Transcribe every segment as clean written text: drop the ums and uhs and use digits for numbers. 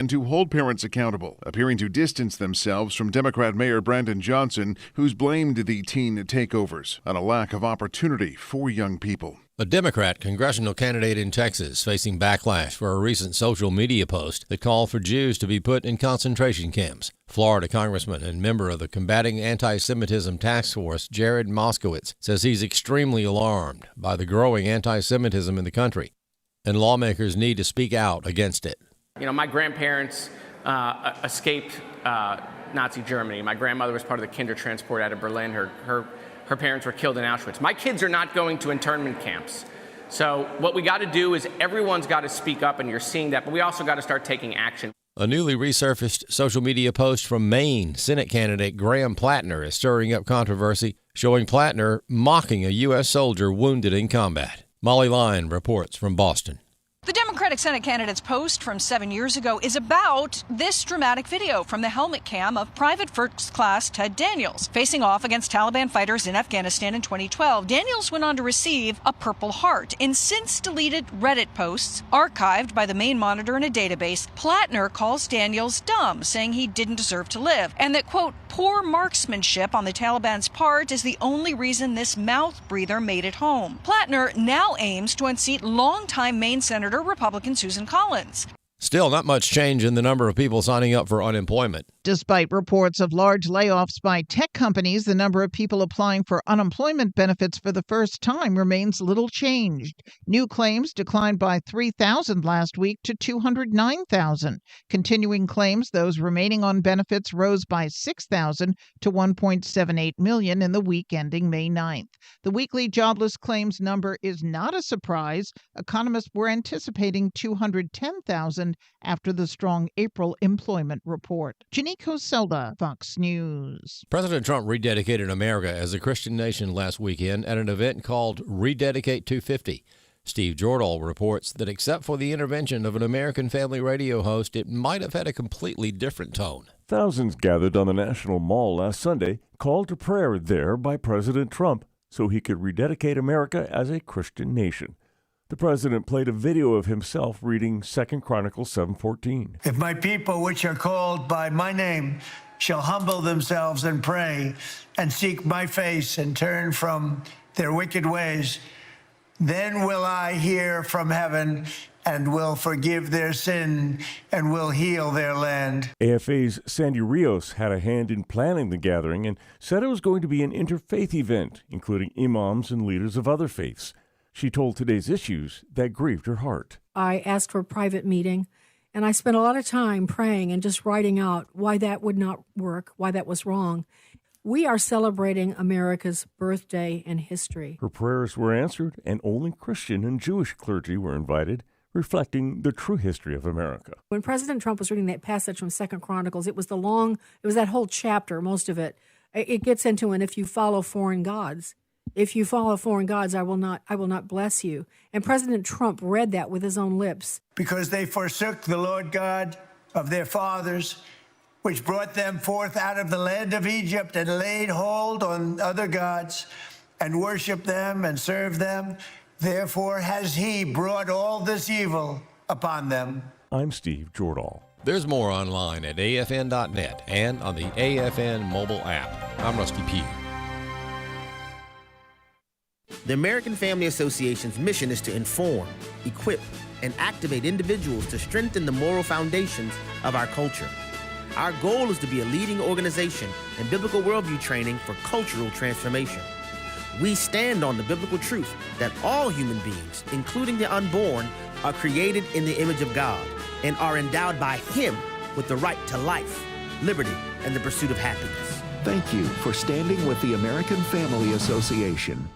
and to hold parents accountable, appearing to distance themselves from Democrat Mayor Brandon Johnson, who's blamed the teen takeovers on a lack of opportunity for young people. A Democrat congressional candidate in Texas facing backlash for a recent social media post that called for Jews to be put in concentration camps. Florida Congressman and member of the Combating Anti-Semitism Task Force, Jared Moskowitz, says he's extremely alarmed by the growing anti-Semitism in the country, and lawmakers need to speak out against it. You know, my grandparents escaped Nazi Germany. My grandmother was part of the Kindertransport out of Berlin. Her parents were killed in Auschwitz. My kids are not going to internment camps. So what we got to do is everyone's got to speak up, and you're seeing that, but we also got to start taking action. A newly resurfaced social media post from Maine Senate candidate Graham Plattner is stirring up controversy, showing Plattner mocking a U.S. soldier wounded in combat. Molly Lyon reports from Boston. The Democratic Senate candidate's post from 7 years ago is about this dramatic video from the helmet cam of Private First Class Ted Daniels facing off against Taliban fighters in Afghanistan in 2012. Daniels went on to receive a Purple Heart in since deleted Reddit posts archived by the Maine Monitor in a database. Plattner calls Daniels dumb, saying he didn't deserve to live, and that, quote, poor marksmanship on the Taliban's part is the only reason this mouth breather made it home. Plattner now aims to unseat longtime Maine Senator Republican Susan Collins. Still not much change in the number of people signing up for unemployment. Despite reports of large layoffs by tech companies, the number of people applying for unemployment benefits for the first time remains little changed. New claims declined by 3,000 last week to 209,000. Continuing claims, those remaining on benefits, rose by 6,000 to 1.78 million in the week ending May 9th. The weekly jobless claims number is not a surprise. Economists were anticipating 210,000 after the strong April employment report. Janico Selda, Fox News. President Trump rededicated America as a Christian nation last weekend at an event called Rededicate 250. Steve Jordahl reports that except for the intervention of an American Family Radio host, it might have had a completely different tone. Thousands gathered on the National Mall last Sunday, called to prayer there by President Trump so he could rededicate America as a Christian nation. The president played a video of himself reading 2 Chronicles 7:14. If my people, which are called by my name, shall humble themselves and pray and seek my face and turn from their wicked ways, then will I hear from heaven and will forgive their sin and will heal their land. AFA's Sandy Rios had a hand in planning the gathering and said it was going to be an interfaith event, including imams and leaders of other faiths. She told Today's Issues that grieved her heart. I asked for a private meeting, and I spent a lot of time praying and just writing out why that would not work, why that was wrong. We are celebrating America's birthday and history. Her prayers were answered, and only Christian and Jewish clergy were invited, reflecting the true history of America. When President Trump was reading that passage from 2 Chronicles, it was that whole chapter, most of it. It gets into, and if you follow foreign gods, if you follow foreign gods, I will not bless you. And President Trump read that with his own lips. Because they forsook the Lord God of their fathers, which brought them forth out of the land of Egypt, and laid hold on other gods, and worshipped them and served them. Therefore has he brought all this evil upon them. I'm Steve Jordahl. There's more online at afn.net and on the AFN mobile app. I'm Rusty Pugh. The American Family Association's mission is to inform, equip, and activate individuals to strengthen the moral foundations of our culture. Our goal is to be a leading organization in biblical worldview training for cultural transformation. We stand on the biblical truth that all human beings, including the unborn, are created in the image of God and are endowed by Him with the right to life, liberty, and the pursuit of happiness. Thank you for standing with the American Family Association.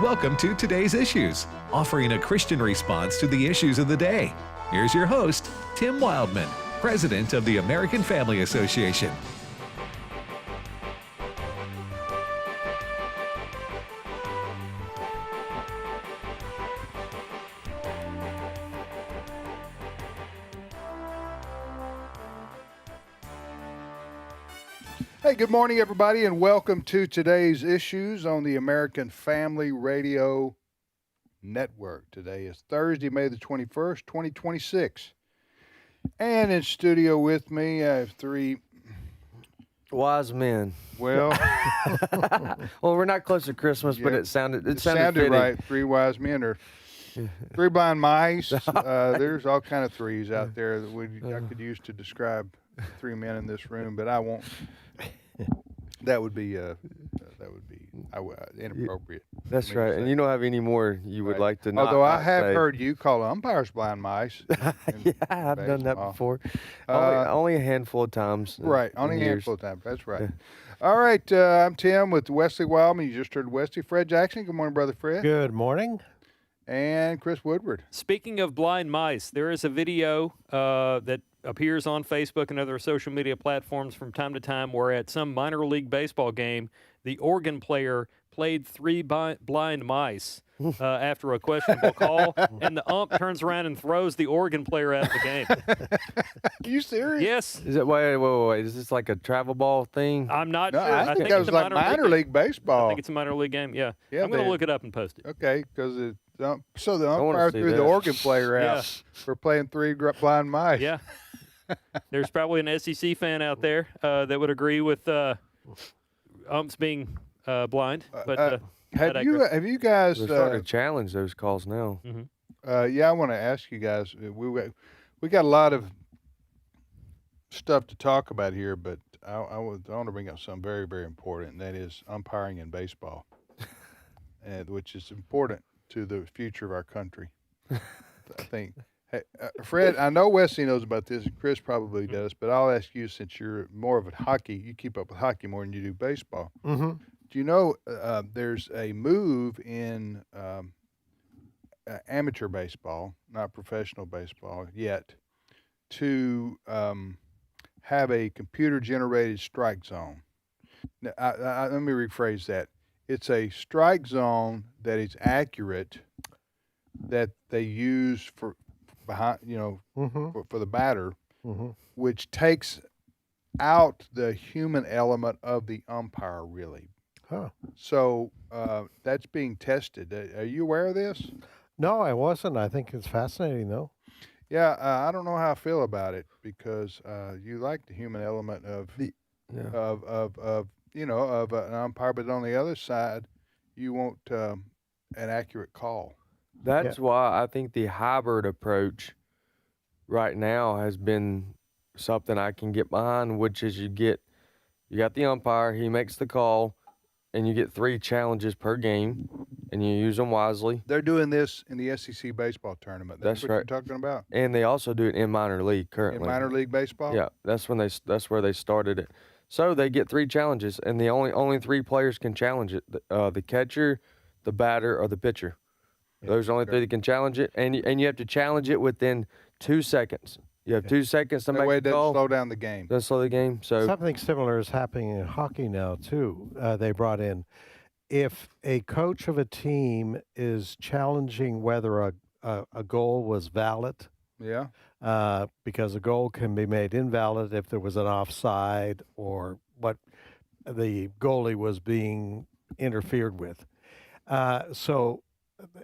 Welcome to Today's Issues, offering a Christian response to the issues of the day. Here's your host, Tim Wildmon, President of the American Family Association. Hey, good morning, everybody, and welcome to Today's Issues on the American Family Radio Network. Today is Thursday, May the 21st, 2026. And in studio with me, I have three wise men. Well, well, we're not close to Christmas, but it sounded right. Three wise men or three blind mice. There's all kind of threes out there that I could use to describe three men in this room, but I won't. That would be inappropriate. That's right, and you don't have any more you would like to know. Although I have heard you call umpires blind mice. Yeah, I've done that before. Only a handful of times. Right, only a handful of times. That's right. All right, I'm Tim with Wesley Wildmon. You just heard Wesley. Fred Jackson. Good morning, Brother Fred. Good morning. And Chris Woodward. Speaking of blind mice, there is a video that appears on Facebook and other social media platforms from time to time where at some minor league baseball game, the organ player played three blind mice after a questionable call, and the ump turns around and throws the organ player out of the game. Are you serious? Yes. Is it? Wait. Is this like a travel ball thing? I'm not sure. I think that it's was like minor league baseball. I think it's a minor league game, yeah. I'm going to look it up and post it. Okay, because so the umpire threw the organ player out for playing three blind mice. Yeah. There's probably an SEC fan out there that would agree with umps being blind. But have you guys They're starting to challenge those calls now? Mm-hmm. Yeah, I want to ask you guys. We got a lot of stuff to talk about here, but I want to bring up something very, very important, and that is umpiring in baseball, which is important to the future of our country. I think. Hey, Fred, I know Wesley knows about this, and Chris probably does, but I'll ask you, since you're more of a hockey, you keep up with hockey more than you do baseball. Mm-hmm. Do you know there's a move in amateur baseball, not professional baseball yet, to have a computer-generated strike zone? Now, let me rephrase that. It's a strike zone that is accurate, that they use for the batter, which takes out the human element of the umpire, really. Huh. So that's being tested. Are you aware of this? No, I wasn't. I think it's fascinating, though. Yeah, I don't know how I feel about it, because you like the human element of an umpire, but on the other side, you want an accurate call. That's why I think the hybrid approach right now has been something I can get behind, which is you got the umpire, he makes the call, and you get 3 challenges per game, and you use them wisely. They're doing this in the SEC baseball tournament. That's what right. you're talking about. And they also do it in minor league currently. In minor league baseball? Yeah, that's where they started it. So they get 3 challenges, and the only 3 players can challenge it: the catcher, the batter, or the pitcher. Those are only 3 that can challenge it, and you have to challenge it within 2 seconds. You have 2 seconds to make the call. That way it doesn't slow down the game. Doesn't slow the game. So something similar is happening in hockey now too. They brought in, if a coach of a team is challenging whether a goal was valid, because a goal can be made invalid if there was an offside or what the goalie was being interfered with. So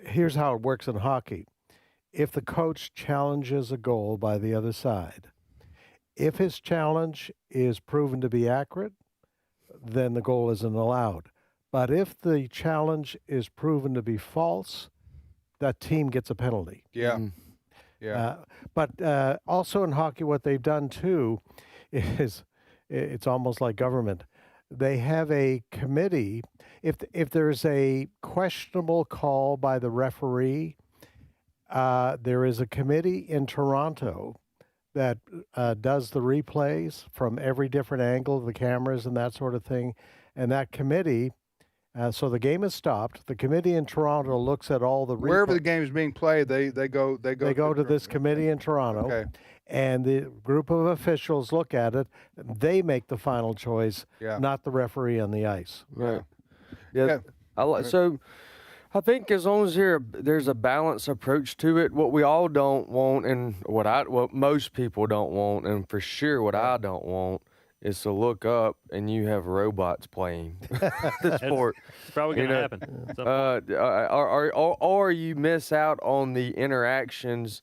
here's how it works in hockey. If the coach challenges a goal by the other side, if his challenge is proven to be accurate, then the goal isn't allowed. But if the challenge is proven to be false, that team gets a penalty. Yeah. Yeah. But also in hockey, what they've done too is it's almost like government. They have a committee. If there's a questionable call by the referee, there is a committee in Toronto that does the replays from every different angle of the cameras and that sort of thing. And that committee, so the game is stopped. The committee in Toronto looks at all the wherever the game is being played. They go to this committee in Toronto. Okay. And the group of officials look at it. They make the final choice, not the referee on the ice. Right. Yeah. So I think as long as there's a balanced approach to it, what we all don't want, and what most people don't want, and for sure what I don't want, is to look up and you have robots playing the sport. It's probably going to happen. Or you miss out on the interactions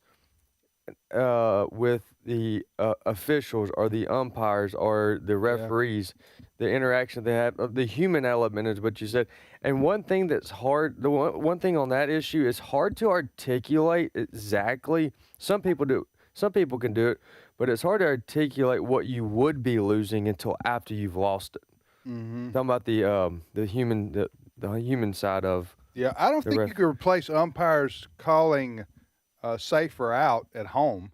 with the officials or the umpires or the referees, the interaction they have, the human element is what you said. And one thing that's hard, one thing on that issue is hard to articulate exactly. Some people do, some people can do it, but it's hard to articulate what you would be losing until after you've lost it. Mm-hmm. Talking about the human side of. Yeah, I don't think you could replace umpires calling safer out at home.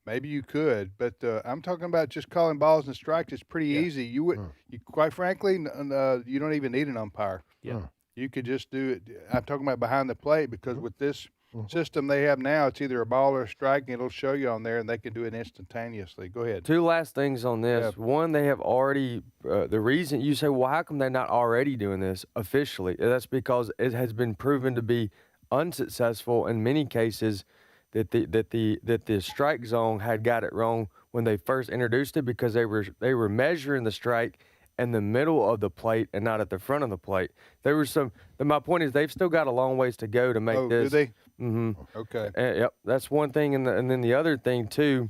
Maybe you could, but I'm talking about just calling balls and strikes. It's pretty easy. You would, quite frankly, you don't even need an umpire. Yeah, you could just do it. I'm talking about behind the plate because with this system they have now, it's either a ball or a strike, and it'll show you on there, and they can do it instantaneously. Go ahead. Two last things on this. Yeah. One, they have already. The reason you say, well, how come they're not already doing this officially? That's because it has been proven to be unsuccessful in many cases. That the strike zone had got it wrong when they first introduced it because they were measuring the strike in the middle of the plate and not at the front of the plate. There was some. My point is they've still got a long ways to go to make this. Do they? Mm-hmm. Okay. Yep, that's one thing, and then the other thing too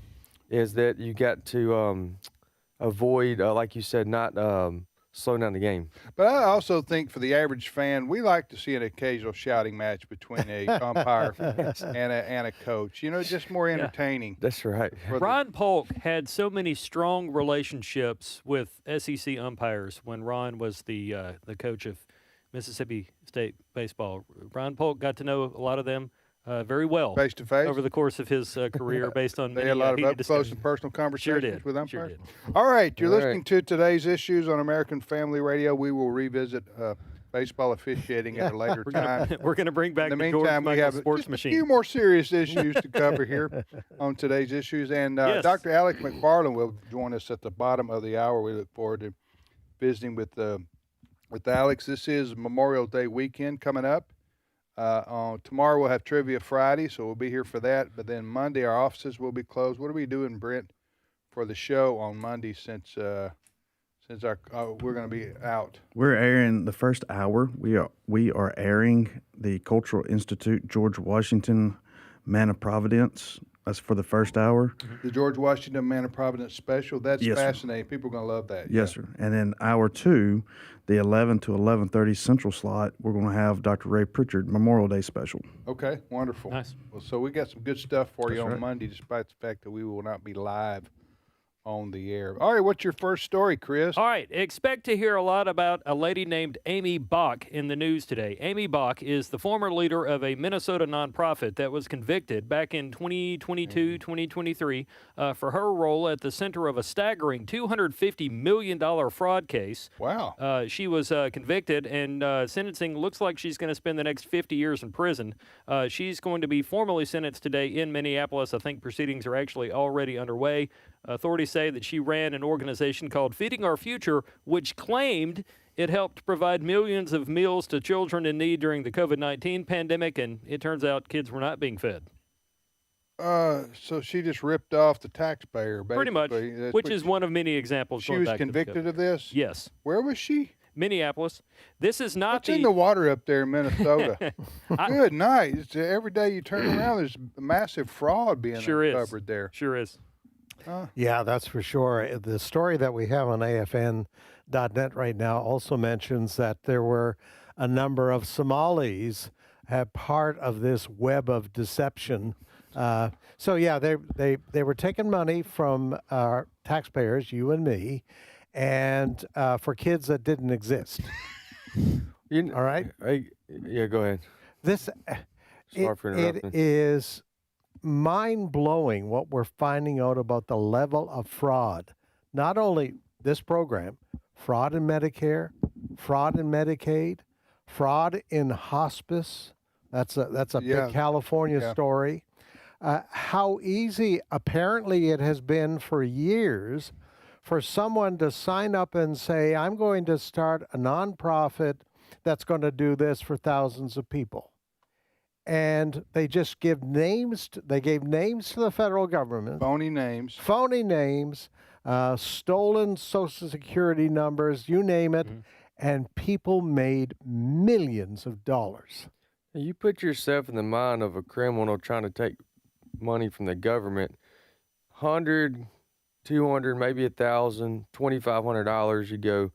is that you got to avoid, like you said, not slow down the game. But I also think for the average fan, we like to see an occasional shouting match between a umpire and a coach. You know, just more entertaining. That's right. Ron Polk had so many strong relationships with SEC umpires when Ron was the coach of Mississippi State baseball. Ron Polk got to know a lot of them very well, face to face, over the course of his career, based on they many, had a lot of up discussions. close and personal conversations with umpires. Sure did. All right, you're All listening to Today's Issues on American Family Radio. We will revisit baseball officiating at a later time. We're going to bring back in the the meantime, George we have Michael sports just machine. a few more serious issues to cover here on Today's Issues, and Dr. Alex McFarland will join us at the bottom of the hour. We look forward to visiting with Alex. This is Memorial Day weekend coming up. Tomorrow we'll have Trivia Friday, so we'll be here for that. But then Monday our offices will be closed. What are we doing, Brent, for the show on Monday since we're going to be out? We're airing the first hour. We are airing the Cultural Institute George Washington Man of Providence. That's for the first hour. The George Washington Man of Providence special. That's Yes, fascinating. People are going to love that. Yes, sir. And then hour two, the 11 to 11:30 Central slot, we're going to have Dr. Ray Pritchard Memorial Day special. Okay, wonderful. Nice. Well, so we got some good stuff for you That's on right. Monday, despite the fact that we will not be live on the air. All right, what's your first story, Chris? All right, expect to hear a lot about a lady named Amy Bach in the news today. Amy Bach is the former leader of a Minnesota nonprofit that was convicted back in 2022, 2023 for her role at the center of a staggering $250 million fraud case. Wow. She was convicted, and sentencing looks like she's going to spend the next 50 years in prison. She's going to be formally sentenced today in Minneapolis. I think proceedings are actually already underway. Authorities say that she ran an organization called Feeding Our Future, which claimed it helped provide millions of meals to children in need during the COVID-19 pandemic, and it turns out kids were not being fed. So she just ripped off the taxpayer, basically. Pretty much, That's which what is one of many examples. She going was back to the convicted COVID. of this? Yes. Where was she? Minneapolis. This is not What's in the water up there in Minnesota? Good night. Every day you turn around, there's massive fraud being uncovered there. Sure is. Yeah, that's for sure. The story that we have on AFN.net right now also mentions that there were a number of Somalis have part of this web of deception. So yeah, they were taking money from our taxpayers, you and me, and for kids that didn't exist. All right. Yeah, go ahead. This Sorry for it interrupting. is mind-blowing what we're finding out about the level of fraud. Not only this program, fraud in Medicare, fraud in Medicaid, fraud in hospice. That's a big California story. How easy apparently it has been for years for someone to sign up and say, I'm going to start a nonprofit that's going to do this for thousands of people. And they just give names. They gave names to the federal government. Phony names. Phony names. stolen Social Security numbers, you name it, and people made millions of dollars. You put yourself in the mind of a criminal trying to take money from the government, 100, 200, maybe $1,000, $2,500. You go,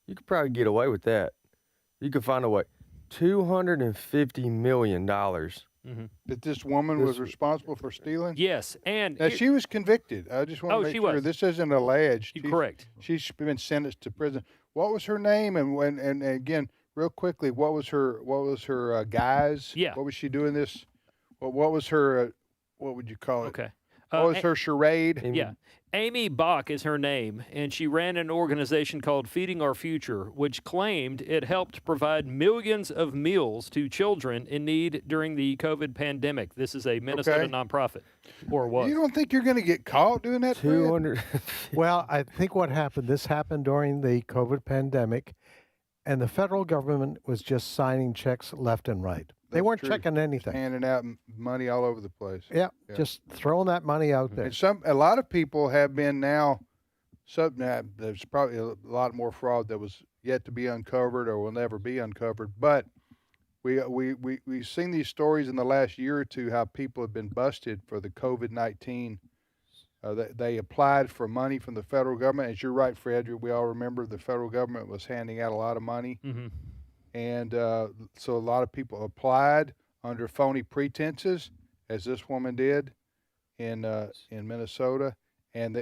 you could probably get away with that. You could find a way. $250 million. That this woman was responsible for stealing? Yes, and now, she was convicted. I just want to make she sure was. this isn't alleged. Correct. She's been sentenced to prison. What was her name? And again, real quickly, what was her guise? Yeah. What was she doing this? What was her? What would you call it? Okay. What was her charade? Yeah. Amy Bach is her name, and she ran an organization called Feeding Our Future, which claimed it helped provide millions of meals to children in need during the COVID pandemic. This is a Minnesota nonprofit, or was. You don't think you're going to get caught doing that? 200. Well, I think what happened, this happened during the COVID pandemic, and the federal government was just signing checks left and right. They weren't checking anything. Handing out money all over the place. Yeah, just throwing that money out there. And a lot of people have been now. There's probably a lot more fraud that was yet to be uncovered or will never be uncovered. But we've seen these stories in the last year or two how people have been busted for the COVID-19. They applied for money from the federal government. As you're right, Fred, we all remember the federal government was handing out a lot of money. Mm-hmm. And so a lot of people applied under phony pretenses, as this woman did in Minnesota. And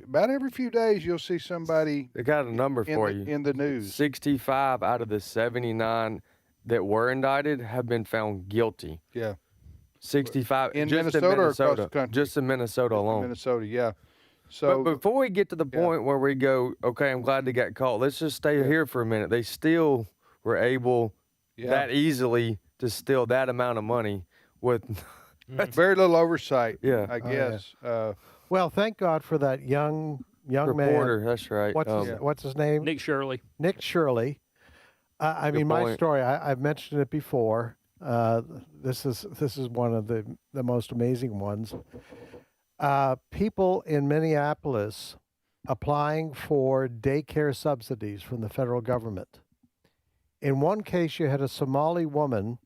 about every few days, you'll see somebody. They got a number for you in the news. 65 out of the 79 that were indicted have been found guilty. Yeah. 65 in just Minnesota, in Minnesota or across the country? Just in Minnesota alone. Minnesota, yeah. So, but before we get to the point where we go, okay, I'm glad they got caught. Let's just stay here for a minute. They still were able that easily to steal that amount of money with very little oversight. Yeah, I guess. Well, thank God for that young reporter. man. That's right. What's his name? Nick Shirley. Nick Shirley. I mean, my story. I've mentioned it before. This is one of the most amazing ones. People in Minneapolis applying for daycare subsidies from the federal government. In one case, you had a Somali woman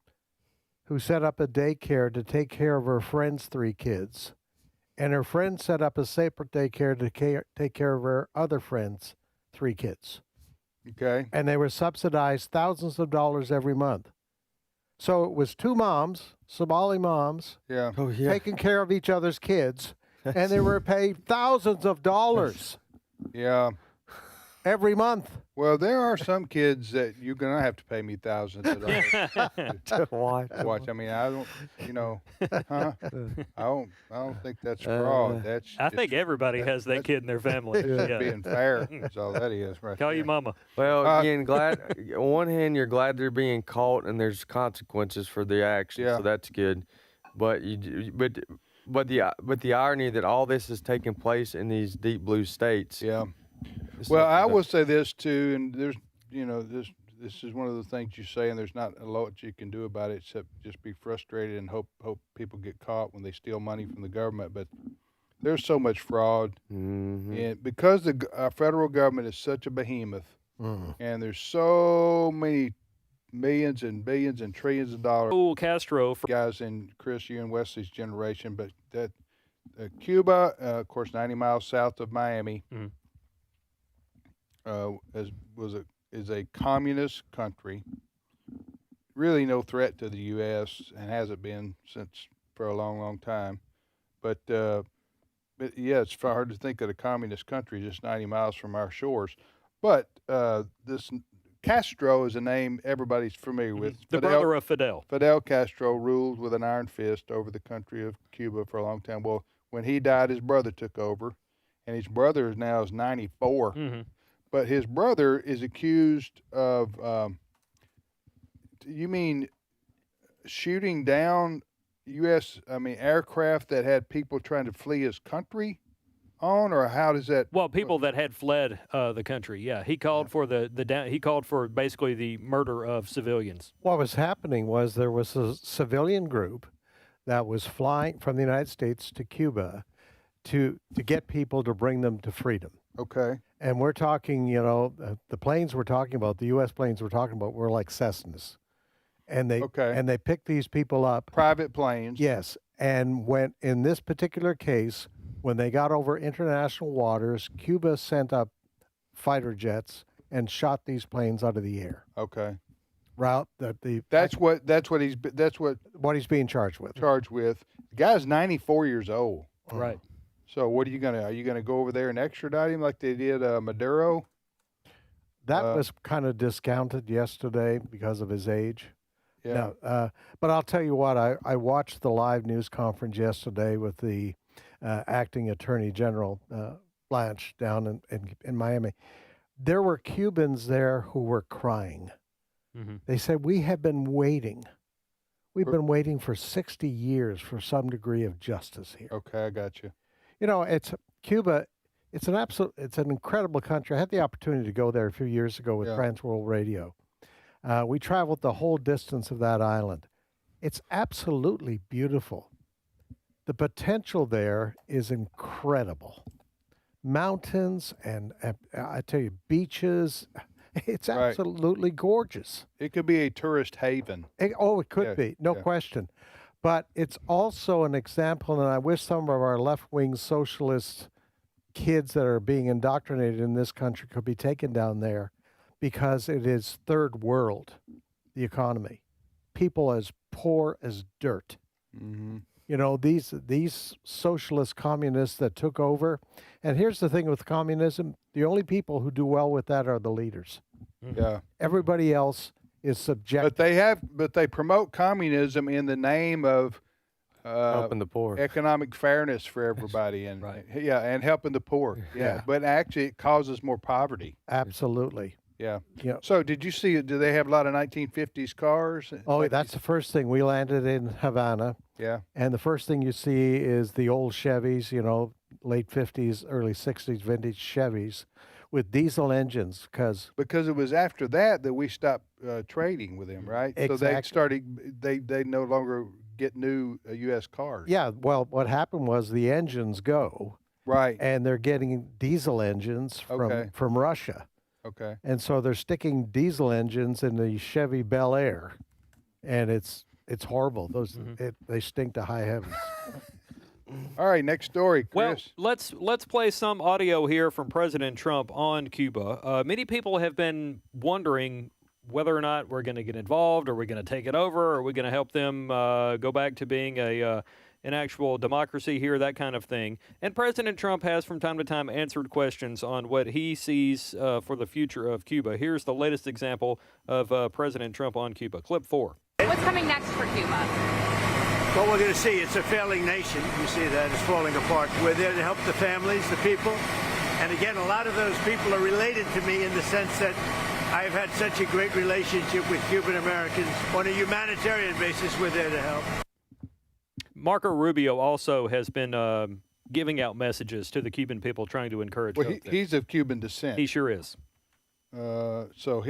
who set up a daycare to take care of her friend's 3 kids, and her friend set up a separate daycare to take care of her other friend's 3 kids. Okay. And they were subsidized thousands of dollars every month. So it was 2 moms, Somali moms, taking care of each other's kids, and they were paid thousands of dollars. Yeah. Every month. Well, there are some kids that you're gonna have to pay me thousands of dollars to watch. I mean, I don't, I don't think that's fraud. I think everybody has that kid in their family. Yeah. Being fair is all that is, right? Call you mama. Well, again, glad. On one hand, you're glad they're being caught and there's consequences for the action, so that's good. But but the irony that all this is taking place in these deep blue states. Yeah. Well, I will say this too, and there's, this is one of the things you say, and there's not a lot you can do about it except just be frustrated and hope people get caught when they steal money from the government. But there's so much fraud, and because our federal government is such a behemoth, and there's so many millions and billions and trillions of dollars. Raul Castro, guys in Chris, you and Wesley's generation, but that Cuba, of course, 90 miles south of Miami. Is a communist country, really no threat to the U.S. and hasn't been for a long, long time. But yeah, it's hard to think of a communist country just 90 miles from our shores. But this Castro is a name everybody's familiar with. The brother of Fidel. Fidel Castro ruled with an iron fist over the country of Cuba for a long time. Well, when he died, his brother took over, and his brother now is 94. But his brother is accused of, you mean shooting down aircraft that had people trying to flee his country on, or how does that? Well, people that had fled the country. Yeah, he called for he called for basically the murder of civilians. What was happening was there was a civilian group that was flying from the United States to Cuba to get people to bring them to freedom. Okay. And we're talking, the planes we're talking about, the U.S. planes we're talking about, were like Cessnas, and they picked these people up. Private planes. Yes, and when in this particular case, when they got over international waters, Cuba sent up fighter jets and shot these planes out of the air. Okay. Route that's what he's being charged with. The guy's 94 years old. Right. So what are you gonna go over there and extradite him like they did Maduro? That was kind of discounted yesterday because of his age. Yeah. No, but I'll tell you what, I watched the live news conference yesterday with the acting Attorney General Blanche down in Miami. There were Cubans there who were crying. Mm-hmm. They said, we have been waiting. We've been waiting for 60 years for some degree of justice here. Okay, I got you. It's Cuba. It's an incredible country. I had the opportunity to go there a few years ago with Trans World Radio. We traveled the whole distance of that island. It's absolutely beautiful. The potential there is incredible. Mountains and I tell you, beaches. It's absolutely gorgeous. It could be a tourist haven. It could be, no question. But it's also an example, and I wish some of our left-wing socialist kids that are being indoctrinated in this country could be taken down there, because it is third world, the economy. People as poor as dirt. Mm-hmm. These socialist communists that took over. And here's the thing with communism, the only people who do well with that are the leaders. Yeah. Everybody else is subject. But they promote communism in the name of helping the poor, economic fairness for everybody, and and helping the poor. Yeah. But actually, it causes more poverty. Absolutely. Yeah. So did you see it? Do they have a lot of 1950s cars? Oh, that's the first thing. We landed in Havana. Yeah. And the first thing you see is the old Chevys, late 50s, early 60s vintage Chevys with diesel engines. Because it was after that we stopped trading with them, right? Exactly. So they started, they no longer get new U.S. cars. Yeah. Well, what happened was the engines go. Right. And they're getting diesel engines from Russia. Okay. And so they're sticking diesel engines in the Chevy Bel Air, and it's horrible. Those they stink to high heavens. All right, next story, Chris. Well, let's play some audio here from President Trump on Cuba. Many people have been wondering whether or not we're going to get involved, are we going to take it over, are we going to help them go back to being an actual democracy here, that kind of thing. And President Trump has from time to time answered questions on what he sees for the future of Cuba. Here's the latest example of President Trump on Cuba. Clip 4. What's coming next for Cuba? Well, we're going to see. It's a failing nation. You see that. It's falling apart. We're there to help the families, the people. And again, a lot of those people are related to me in the sense that I've had such a great relationship with Cuban Americans. On a humanitarian basis, we're there to help. Marco Rubio also has been giving out messages to the Cuban people, trying to encourage Well, hope. he's of Cuban descent. He sure is. So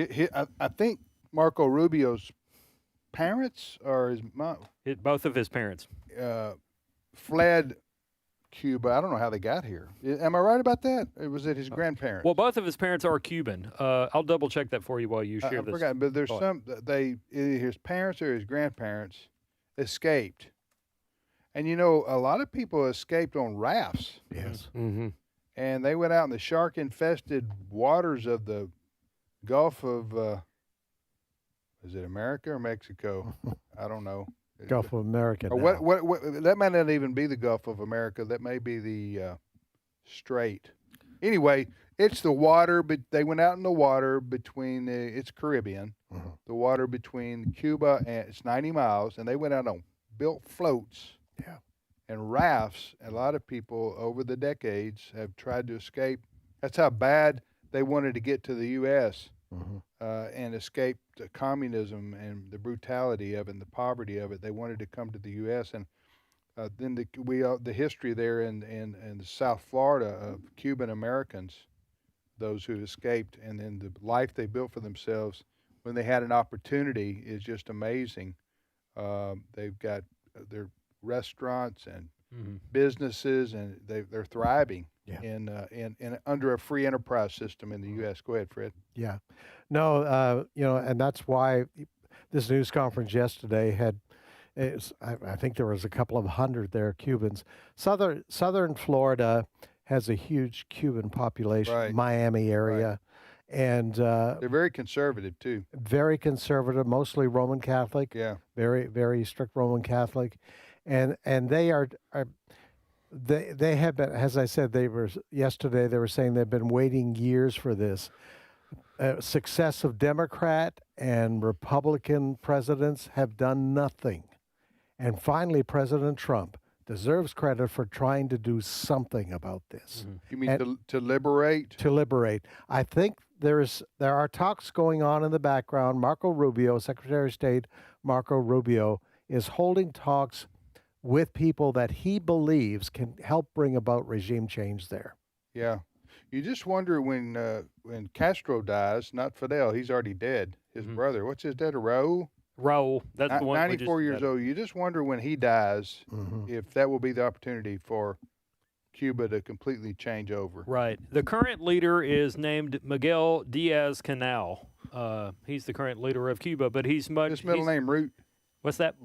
I think Marco Rubio's parents or his mom, both of his parents, fled Cuba. I don't know how they got here. Am I right about that? Or was it his grandparents? Well, both of his parents are Cuban. I'll double check that for you while you share I this. forgot, but there's either his parents or his grandparents escaped. And a lot of people escaped on rafts. Yes. Mm-hmm. And they went out in the shark-infested waters of the Gulf of, is it America or Mexico? I don't know. Gulf of America. Or what? That might not even be the Gulf of America. That may be the Strait. Anyway, it's the water, but they went out in the water between it's Caribbean, the water between Cuba and it's 90 miles, and they went out on built floats. Yeah. And rafts. A lot of people over the decades have tried to escape. That's how bad they wanted to get to the U.S. And escape communism and the brutality of it and the poverty of it. They wanted to come to the U.S. And then the history there in South Florida of Cuban Americans, those who escaped, and then the life they built for themselves when they had an opportunity is just amazing. They've got their restaurants and businesses, and they're thriving in under a free enterprise system in the U.S. Go ahead, Fred. Yeah. No, and that's why this news conference yesterday had, I think there was a couple of hundred there, Cubans. Southern Florida has a huge Cuban population, Miami area. Right. And they're very conservative too. Very conservative, mostly Roman Catholic. Yeah. Very, very strict Roman Catholic. And they they have been, as I said, yesterday they were saying they've been waiting years for this. Success of Democrat and Republican presidents have done nothing. And finally, President Trump deserves credit for trying to do something about this. You mean to liberate? To liberate. I think there are talks going on in the background. Marco Rubio, Secretary of State Marco Rubio, is holding talks with people that he believes can help bring about regime change there. Yeah. You just wonder when Castro dies, not Fidel, he's already dead, his brother. What's his dad, Raul? Raul, that's the one. 94 years old. You just wonder when he dies if that will be the opportunity for Cuba to completely change over. Right. The current leader is named Miguel Diaz-Canel. He's the current leader of Cuba, but he's much. His middle name Root. What's that?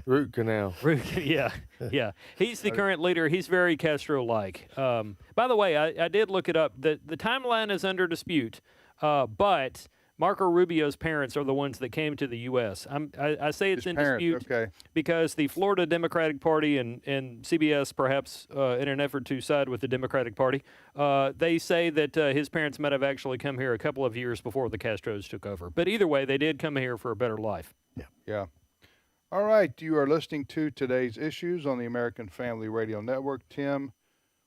Root Canal. Yeah. He's the current leader. He's very Castro-like. By the way, I did look it up. The timeline is under dispute, but Marco Rubio's parents are the ones that came to the U.S. I say it's in dispute because the Florida Democratic Party and CBS, perhaps in an effort to side with the Democratic Party, they say that his parents might have actually come here a couple of years before the Castros took over. But either way, they did come here for a better life. Yeah. All right, you are listening to Today's Issues on the American Family Radio Network. Tim,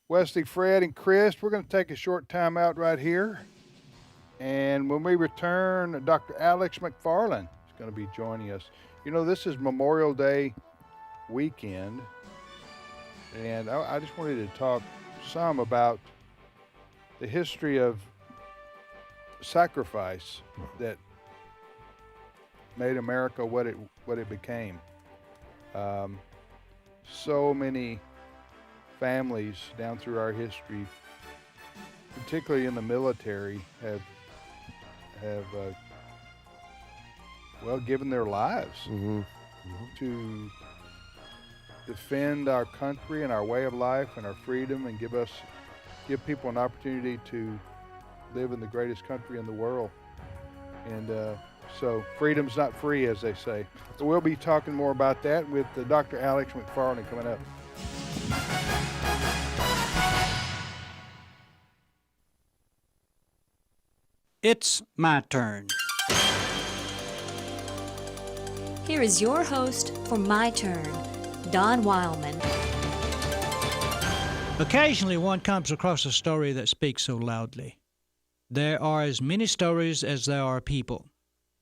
Wesley, Fred, and Chris, we're going to take a short time out right here. And when we return, Dr. Alex McFarland is going to be joining us. You know, this is Memorial Day weekend, and I just wanted to talk some about the history of sacrifice that made America what it became. So many families down through our history, particularly in the military, have given their lives to defend our country and our way of life and our freedom, and give people an opportunity to live in the greatest country in the world. And so freedom's not free, as they say. So we'll be talking more about that with Dr. Alex McFarland coming up. It's my turn. Here is your host for My Turn, Don Wildmon. Occasionally one comes across a story that speaks so loudly. There are as many stories as there are people,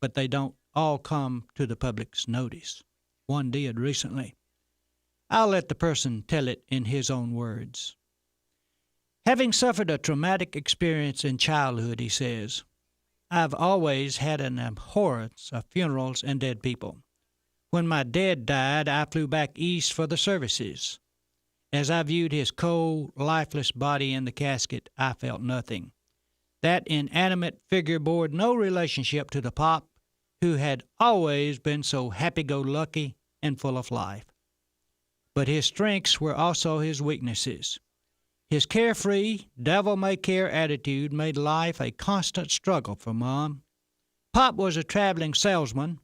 but they don't all come to the public's notice. One did recently. I'll let the person tell it in his own words. Having suffered a traumatic experience in childhood, he says, I've always had an abhorrence of funerals and dead people. When my dad died, I flew back east for the services. As I viewed his cold, lifeless body in the casket, I felt nothing. That inanimate figure bore no relationship to the Pop, who had always been so happy-go-lucky and full of life. But his strengths were also his weaknesses. His carefree, devil-may-care attitude made life a constant struggle for Mom. Pop was a traveling salesman,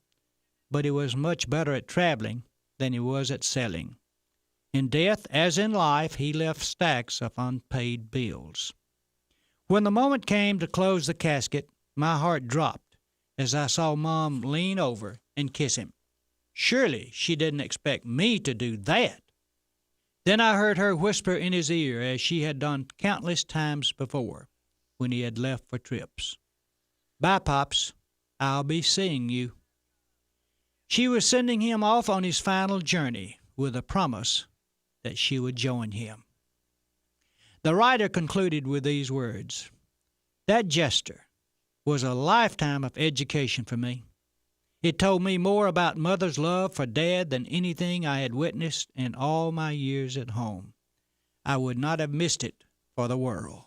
but he was much better at traveling than he was at selling. In death, as in life, he left stacks of unpaid bills. When the moment came to close the casket, my heart dropped as I saw Mom lean over and kiss him. Surely she didn't expect me to do that. Then I heard her whisper in his ear, as she had done countless times before when he had left for trips, "Bye, Pops. I'll be seeing you." She was sending him off on his final journey with a promise that she would join him. The writer concluded with these words, "That gesture was a lifetime of education for me. It told me more about Mother's love for Dad than anything I had witnessed in all my years at home. I would not have missed it for the world.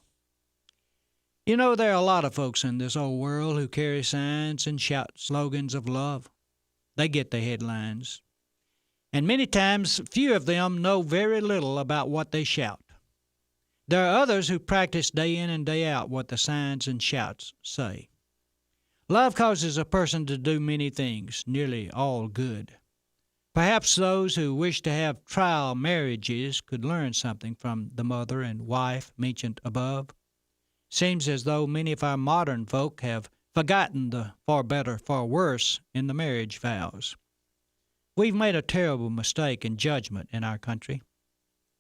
You know, there are a lot of folks in this old world who carry signs and shout slogans of love. They get the headlines. And many times, few of them know very little about what they shout. There are others who practice day in and day out what the signs and shouts say. Love causes a person to do many things, nearly all good. Perhaps those who wish to have trial marriages could learn something from the mother and wife mentioned above. Seems as though many of our modern folk have forgotten the for better, for worse in the marriage vows. We've made a terrible mistake in judgment in our country.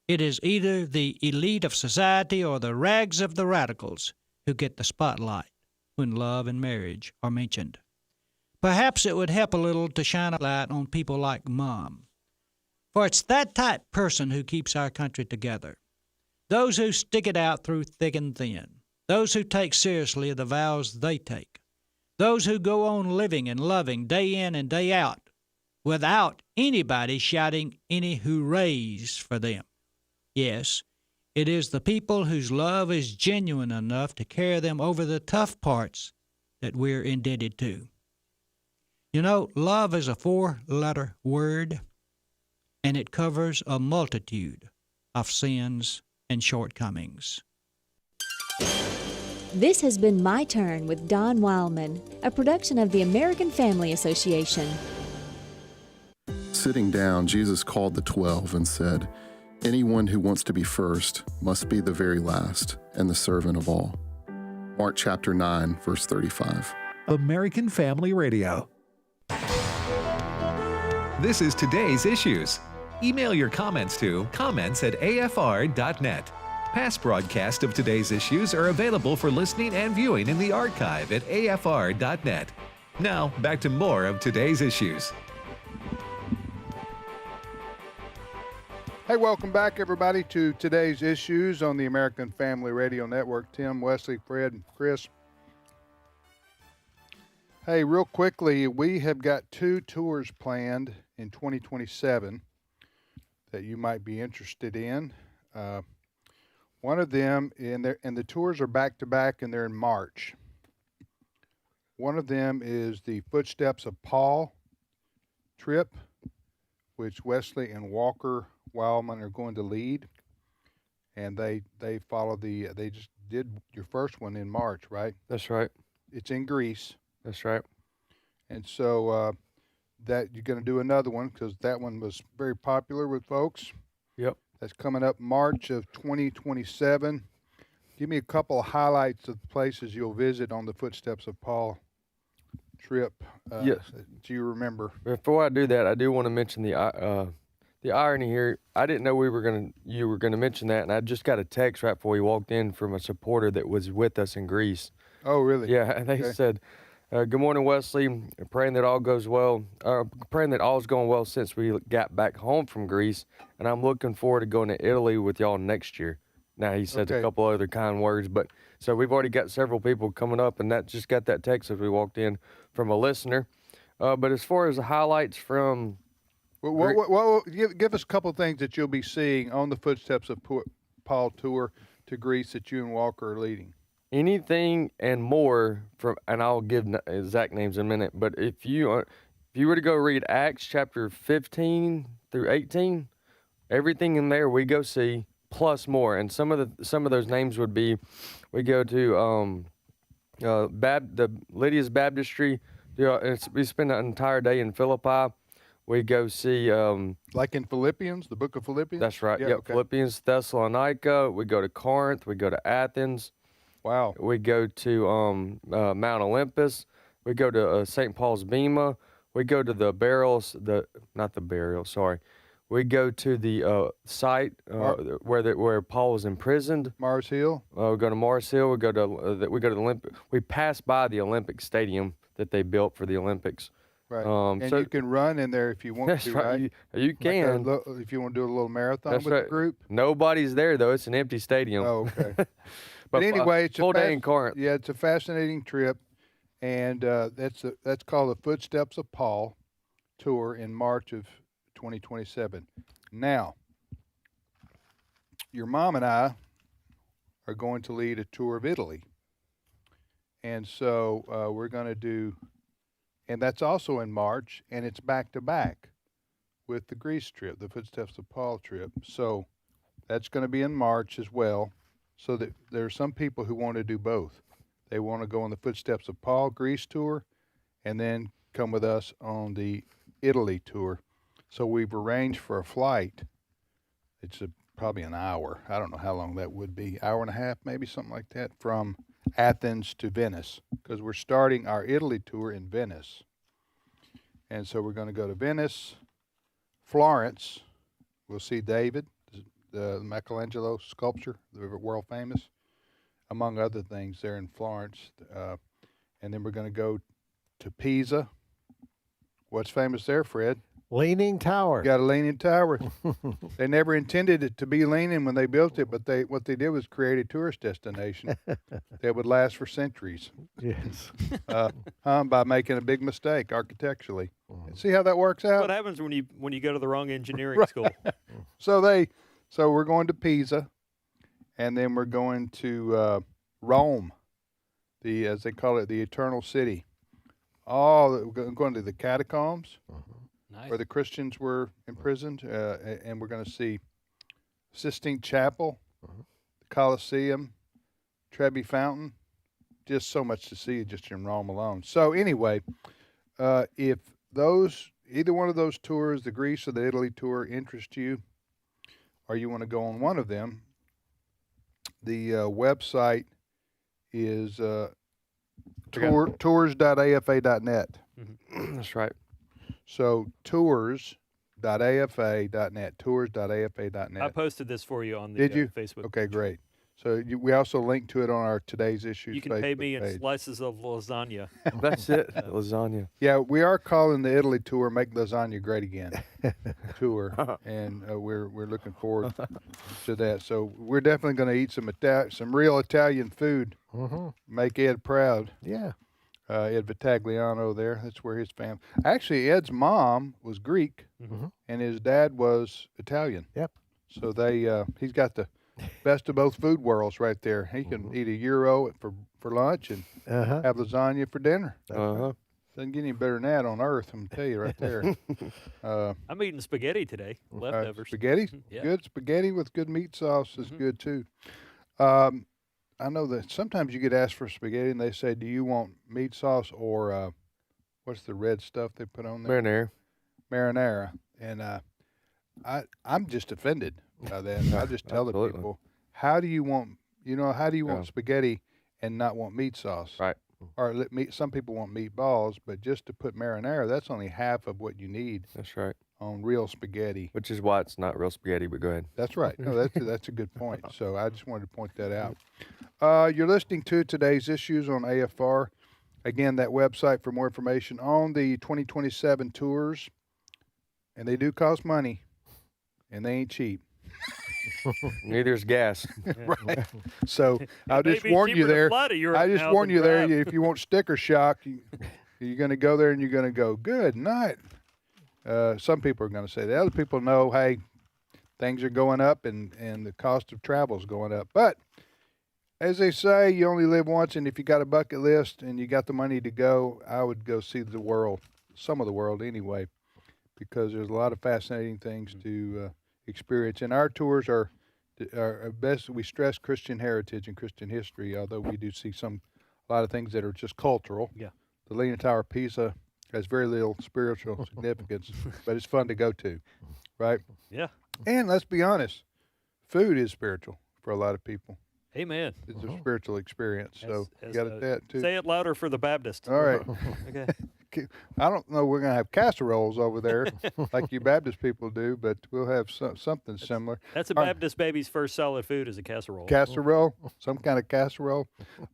It is either the elite of society or the rags of the radicals who get the spotlight when love and marriage are mentioned. Perhaps it would help a little to shine a light on people like Mom. For it's that type person who keeps our country together. Those who stick it out through thick and thin. Those who take seriously the vows they take. Those who go on living and loving day in and day out without anybody shouting any hoorays for them. Yes, it is the people whose love is genuine enough to carry them over the tough parts that we're indebted to. You know, love is a 4-letter word, and it covers a multitude of sins and shortcomings. This has been My Turn with Don Wildmon, a production of the American Family Association. Sitting down, Jesus called the 12 and said, "Anyone who wants to be first must be the very last and the servant of all." Mark chapter 9, verse 35. American Family Radio. This is Today's Issues. Email your comments to comments@afr.net. Past broadcasts of Today's Issues are available for listening and viewing in the archive at afr.net. Now, back to more of Today's Issues. Hey, welcome back, everybody, to Today's Issues on the American Family Radio Network. Tim, Wesley, Fred, and Chris. Hey, real quickly, we have got 2 tours planned in 2027 that you might be interested in. One of them, and the tours are back-to-back, and they're in March. One of them is the Footsteps of Paul trip, which Wesley and Walker Wildmon are going to lead. And they follow they just did your first one in March, right? That's right. It's in Greece. That's right. And so that you're going to do another one because that one was very popular with folks. Yep. That's coming up March of 2027. Give me a couple of highlights of the places you'll visit on the Footsteps of Paul trip. Yes. Do you remember? Before I do that, I do want to mention the irony here. I didn't know you were gonna mention that, and I just got a text right before we walked in from a supporter that was with us in Greece. Oh, really? Yeah, and they said, "Good morning, Wesley. Praying that all goes well. Praying that all's going well since we got back home from Greece, and I'm looking forward to going to Italy with y'all next year." Now he said a couple other kind words, but so we've already got several people coming up, and that just got that text as we walked in from a listener. But as far as the highlights from, give us a couple of things that you'll be seeing on the Footsteps of Paul tour to Greece that you and Walker are leading. Anything and more from, and I'll give exact names in a minute. But if you were to go read Acts chapter 15 through 18, everything in there we go see plus more. And some of those names would be, we go to the Lydia's Baptistry. We spend an entire day in Philippi. We go see like in Philippians, the book of Philippians. That's right. Yeah, okay. Philippians, Thessalonica. We go to Corinth. We go to Athens. Wow. We go to Mount Olympus. We go to St. Paul's Bema. We go to the barrels, We go to the site where Paul was imprisoned. Mars Hill. We go to Mars Hill. We go to the Olympic. We pass by the Olympic Stadium that they built for the Olympics. Right. And so you can run in there if you want that's to, right? You can. If you want to do a little marathon that's with right. the group. Nobody's there, though. It's an empty stadium. Oh, okay. But anyway, it's full day in Corinth. Yeah, it's a fascinating trip. And that's called the Footsteps of Paul tour in March of 2027. Now, your mom and I are going to lead a tour of Italy. And so we're going to do, and that's also in March, and it's back-to-back with the Greece trip, the Footsteps of Paul trip. So that's going to be in March as well. So that there are some people who want to do both. They want to go on the Footsteps of Paul Greece tour and then come with us on the Italy tour. So we've arranged for a flight. It's probably an hour. I don't know how long that would be. Hour and a half, maybe something like that, from Athens to Venice, because we're starting our Italy tour in Venice. And so we're going to go to Venice, Florence. We'll see David, the Michelangelo sculpture, the world famous, among other things there in Florence. And then we're going to go to Pisa. What's famous there, Fred? Leaning Tower. Got a leaning tower. They never intended it to be leaning when they built it, but what they did was create a tourist destination that would last for centuries. Yes. By making a big mistake architecturally. See how that works out? What happens when you go to the wrong engineering school? So we're going to Pisa, and then we're going to Rome, as they call it, the Eternal City. We're going to the catacombs. Nice. Where the Christians were imprisoned, and we're going to see Sistine Chapel, the Colosseum, Trevi Fountain. Just so much to see just in Rome alone. So anyway, if either one of those tours, the Greece or the Italy tour, interest you, or you want to go on one of them, the website is tours.afa.net. Mm-hmm. That's right. So tours.afa.net, tours.afa.net. I posted this for you on the Did you? Facebook. Okay, great. So we also link to it on our Today's Issues You can Facebook pay me in page. slices of lasagna. That's it, lasagna. Yeah, we are calling the Italy tour "Make Lasagna Great Again" tour, and we're looking forward to that. So we're definitely going to eat some real Italian food. Make Ed proud. Yeah. Ed Vitagliano there. That's where his family. Actually, Ed's mom was Greek, and his dad was Italian. Yep. So he's got the best of both food worlds right there. He can eat a gyro for lunch and have lasagna for dinner. Doesn't get any better than that on earth, I'm going to tell you right there. I'm eating spaghetti today, leftovers. Spaghetti? Yeah. Good spaghetti with good meat sauce is good too. I know that sometimes you get asked for spaghetti and they say, do you want meat sauce or what's the red stuff they put on there? Marinara. And I'm just offended by that. I just tell the people, how do you want spaghetti and not want meat sauce? Right. Or some people want meatballs, but just to put marinara, that's only half of what you need. That's right. On real spaghetti. Which is why it's not real spaghetti, but go ahead. That's right. No, that's a good point. So I just wanted to point that out. You're listening to Today's Issues on AFR. Again, that website for more information on the 2027 tours. And they do cost money, and they ain't cheap. Neither is gas. Right. So I'll just warn you there. I just warn you there. If you want sticker shock, you're going to go there and you're going to go, good night. Some people are going to say that. Other people know, hey, things are going up and the cost of travel is going up. But as they say, you only live once, and if you got a bucket list and you got the money to go, I would go see the world, some of the world anyway, because there's a lot of fascinating things to experience. And our tours are best. We stress Christian heritage and Christian history, although we do see a lot of things that are just cultural. Yeah. The Leaning Tower of Pisa has very little spiritual significance, but it's fun to go to, right? Yeah. And let's be honest, food is spiritual for a lot of people. Amen. It's a spiritual experience, so you got that too. Say it louder for the Baptist. All right. Okay. I don't know. We're going to have casseroles over there, like you Baptist people do, but we'll have something similar. That's a Baptist baby's first solid food is a casserole. Casserole, some kind of casserole.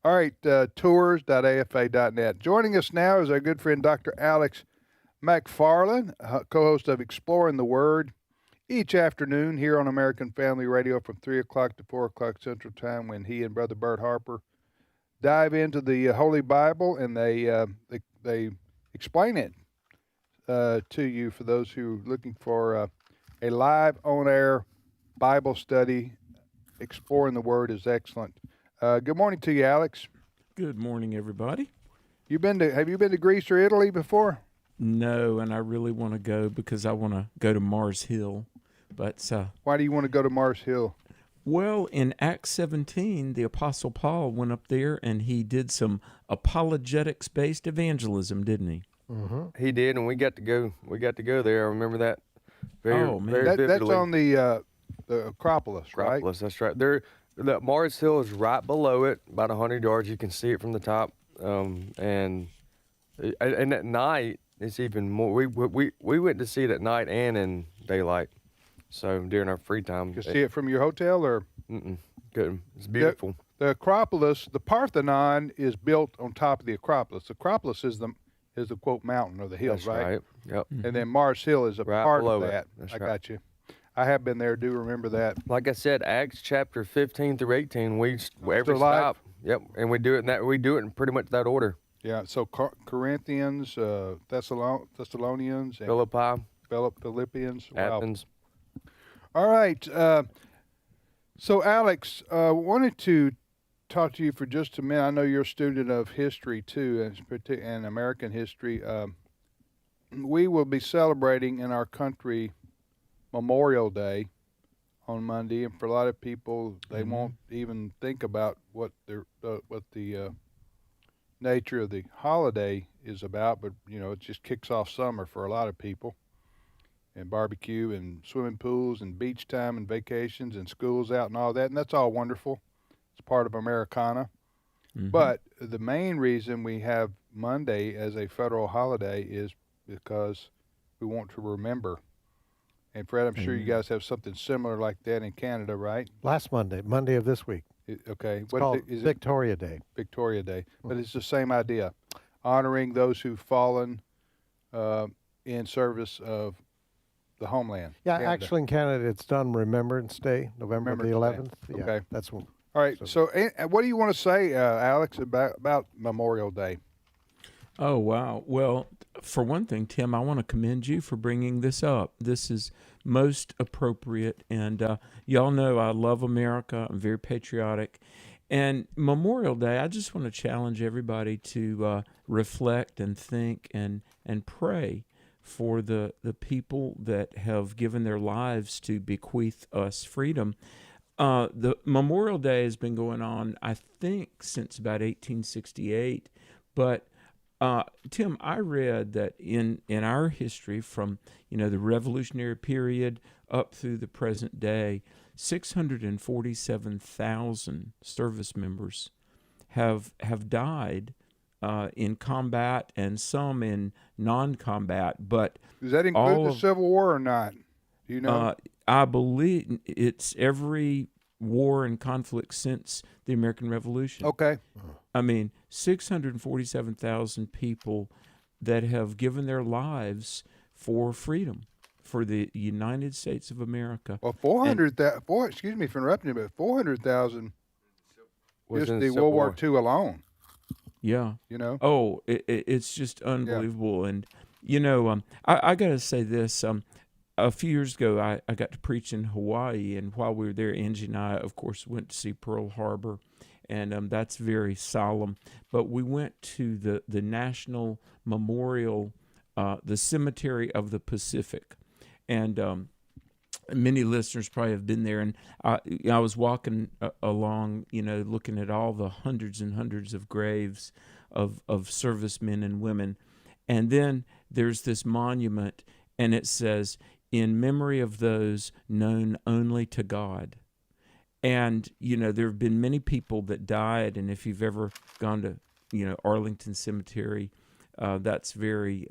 All right, tours.afa.net. Joining us now is our good friend Dr. Alex McFarland, co-host of Exploring the Word, each afternoon here on American Family Radio from 3 o'clock to 4 o'clock Central Time, when he and Brother Bert Harper dive into the Holy Bible, and they explain it to you for those who are looking for a live on-air Bible study. Exploring the Word is excellent. Good morning to you, Alex. Good morning, everybody. Have you been to Greece or Italy before? No, and I really want to go because I want to go to Mars Hill. But why do you want to go to Mars Hill? Well, in Acts 17, the Apostle Paul went up there and he did some apologetics-based evangelism, didn't he? Mm-hmm. He did, and we got to go. We got to go there. I remember that. Very That's vividly. on the Acropolis, right? Acropolis, that's right. There, the Mars Hill is right below it, about 100 yards. You can see it from the top, and at night it's even more. We went to see it at night and in daylight. So during our free time, you can see it from your hotel, or good. It's beautiful. The Acropolis, the Parthenon, is built on top of the Acropolis. The Acropolis is the quote mountain or the hill, That's right? Yep. And then Mars Hill is a part of that. I right. got you. I have been there. Do remember that? Like I said, Acts chapter 15 through 18. We every stop. Yep, and we do it in that. We do it in pretty much that order. Yeah. So Corinthians, Thessalonians, and Philippians, Athens. Wow. All right. So Alex, wanted to talk to you for just a minute. I know you're a student of history too, and American history. We will be celebrating in our country Memorial Day on Monday, and for a lot of people, they won't even think about what the nature of the holiday is about. But it just kicks off summer for a lot of people, and barbecue and swimming pools and beach time and vacations and schools out and all that, and that's all wonderful. It's part of Americana. But the main reason we have Monday as a federal holiday is because we want to remember. And Fred, I'm sure you guys have something similar like that in Canada, right? Last Monday of this week. Okay. It's called Victoria Day. Victoria Day. But it's the same idea, honoring those who've fallen in service of the homeland. Yeah, Canada. Actually in Canada it's done Remembrance Day, November the 11th. Okay. Yeah, that's one. All right. So what do you want to say, Alex, about Memorial Day? Oh, wow. Well, for one thing, Tim, I want to commend you for bringing this up. This is most appropriate. And y'all know I love America. I'm very patriotic. And Memorial Day, I just want to challenge everybody to reflect and think and pray for the people that have given their lives to bequeath us freedom. The Memorial Day has been going on, I think, since about 1868. But Tim, I read that in our history from the Revolutionary period up through the present day, 647,000 service members have died in combat and some in non-combat. But does that include the Civil War or not? Do you know? I believe it's every war and conflict since the American Revolution. Okay. I mean, 647,000 people that have given their lives for freedom, for the United States of America. Well, excuse me for interrupting you, but 400,000 just the Civil World War War. II alone. Yeah. Oh, it's just unbelievable. And, I got to say this. A few years ago, I got to preach in Hawaii, and while we were there, Angie and I, of course, went to see Pearl Harbor, and that's very solemn. But we went to the National Memorial, the Cemetery of the Pacific, and many listeners probably have been there. And I was walking along, looking at all the hundreds and hundreds of graves of servicemen and women, and then there's this monument, and it says, "In memory of those known only to God." And, there have been many people that died, and if you've ever gone to, Arlington Cemetery, that's very,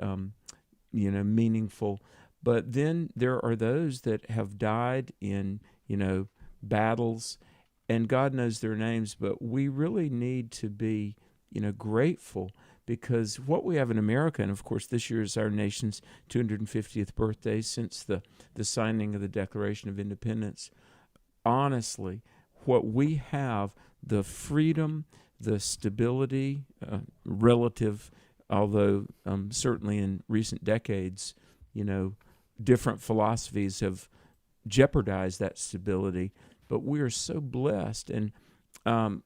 meaningful. But then there are those that have died in, battles, and God knows their names, but we really need to be, grateful, because what we have in America, and of course this year is our nation's 250th birthday since the signing of the Declaration of Independence. Honestly, what we have, the freedom the stability relative, although certainly in recent decades, different philosophies have jeopardized that stability. But we are so blessed, and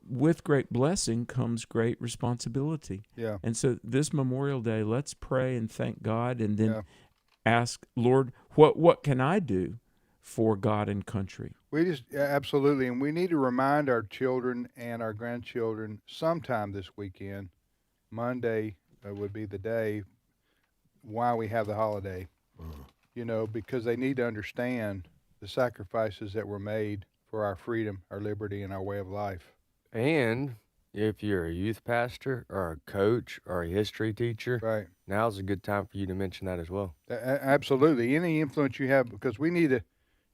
with great blessing comes great responsibility. Yeah. And so this Memorial Day, let's pray and thank God, and then ask, Lord, what can I do for God and country? Absolutely, and we need to remind our children and our grandchildren sometime this weekend. Monday would be the day why we have the holiday. Because they need to understand the sacrifices that were made for our freedom, our liberty, and our way of life. And if you're a youth pastor or a coach or a history teacher, right, now's a good time for you to mention that as well. Absolutely. Any influence you have, because we need to,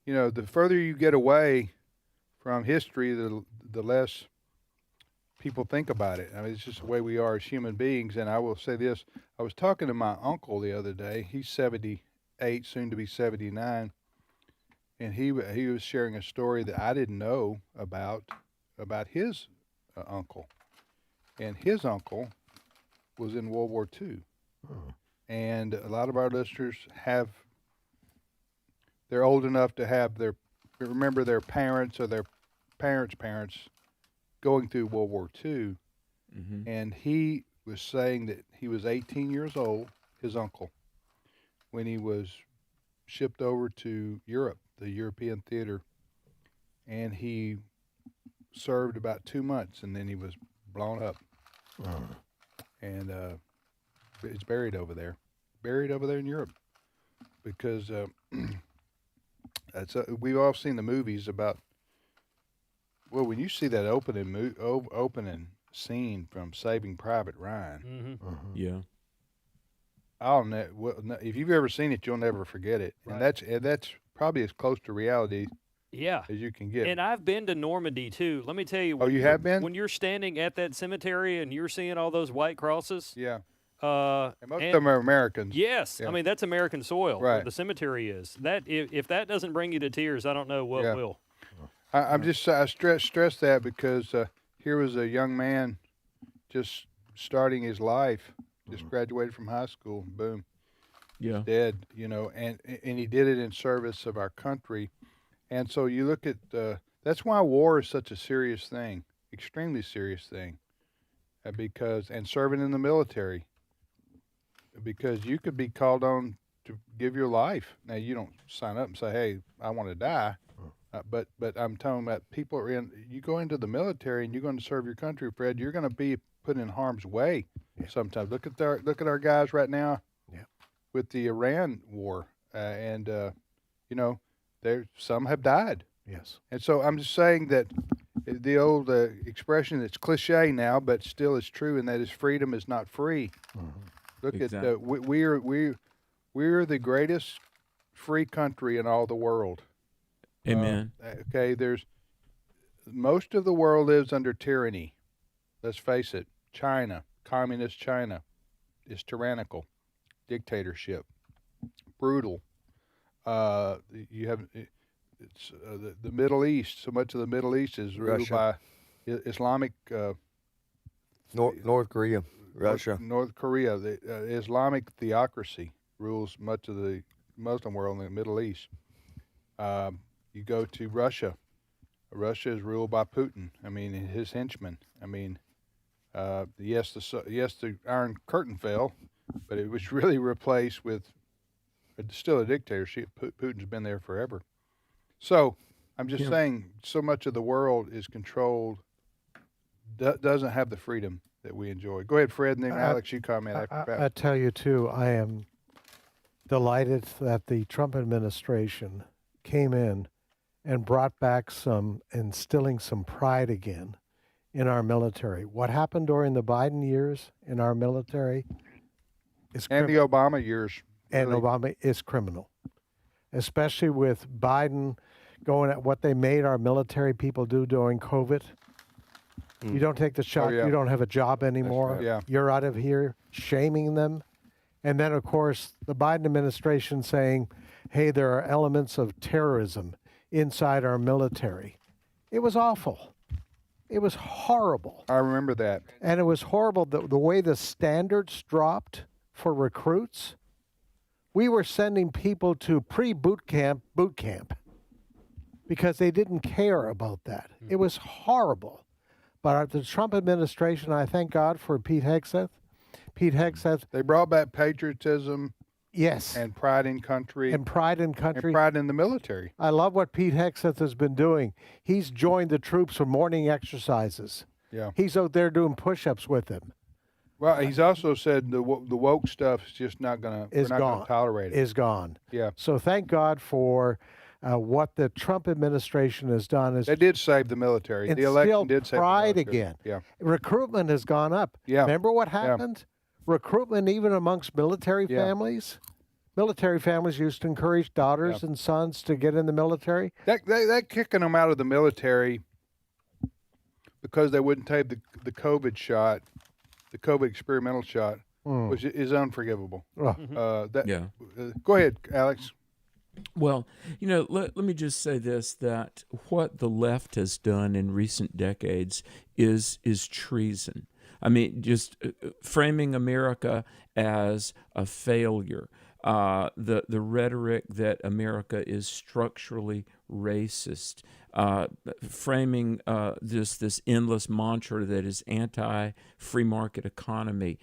the further you get away from history, the less people think about it. I mean, it's just the way we are as human beings. And I will say this, I was talking to my uncle the other day. He's 78, soon to be 79. And he was sharing a story that I didn't know about his uncle. And his uncle was in World War II. And a lot of our listeners they're old enough to remember their parents or their parents going through World War II. Mm-hmm. And he was saying that he was 18 years old, his uncle, when he was shipped over to Europe, the European theater, and he served about 2 months, and then he was blown up. And it's buried over there in Europe, because we've all seen the movies about. Well, when you see that opening scene from Saving Private Ryan, yeah, if you've ever seen it, you'll never forget it, and that's probably as close to reality as you can get. And I've been to Normandy too. Let me tell you. Oh, you have been? When you're standing at that cemetery and you're seeing all those white crosses. Yeah. And most of them are Americans. Yes, yeah. I mean that's American soil. Right. Where the cemetery is. That if that doesn't bring you to tears, I don't know what will. I stress that because here was a young man just starting his life, just graduated from high school, boom, dead, and he did it in service of our country. And so you look at, that's why war is such a serious thing, extremely serious thing, and serving in the military, because you could be called on to give your life. Now, you don't sign up and say, hey, I want to die. But I'm talking about people you go into the military and you're going to serve your country, Fred. You're going to be put in harm's way sometimes. Look at our guys right now with the Iran war, and some have died. Yes. And so I'm just saying that the old expression that's cliche now, but still is true, and that is freedom is not free. Look exactly. At we're the greatest free country in all the world. Amen. There's most of the world lives under tyranny. Let's face it. China, communist China, is tyrannical, dictatorship, brutal. You have the Middle East. So much of the Middle East is ruled by Islamic. North Korea, Russia. North Korea, the Islamic theocracy rules much of the Muslim world in the Middle East. You go to Russia. Russia is ruled by Putin. I mean, his henchmen. I mean, yes, the Iron Curtain fell, but it was really replaced with still a dictatorship. Putin's been there forever. So I'm just saying, so much of the world is controlled, doesn't have the freedom that we enjoy. Go ahead, Fred, and then Alex, you comment after that. I tell you, too, I am delighted that the Trump administration came in and brought back instilling some pride again in our military. What happened during the Biden years in our military is and the Obama years. And really. Obama is criminal, especially with Biden going at what they made our military people do during COVID. You don't take the shot, you don't have a job anymore. Right. You're out of here, shaming them. And then, of course, the Biden administration saying, hey, there are elements of terrorism inside our military. It was awful. It was horrible. I remember that. And it was horrible the way the standards dropped for recruits. We were sending people to pre-boot camp boot camp because they didn't care about that. It was horrible. But the Trump administration, I thank God for Pete Hegseth. They brought back patriotism. Yes. And pride in country. And pride in country. And pride in the military. I love what Pete Hegseth has been doing. He's joined the troops for morning exercises. Yeah. He's out there doing push-ups with them. Well, he's also said the woke stuff is just not going to, we're not going to tolerate it. Is gone. Yeah. So thank God for what the Trump administration has done. They did save the military. The election did save pride the military. again. Yeah. Recruitment has gone up. Yeah. Remember what happened? Recruitment even amongst military families. Military families used to encourage daughters and sons to get in the military. That kicking them out of the military because they wouldn't take the COVID shot, the COVID experimental shot, which is unforgivable. Go ahead, Alex. Well, let me just say this, that what the left has done in recent decades is treason. I mean, just framing America as a failure, the rhetoric that America is structurally racist, framing this endless mantra that is anti-free market economy,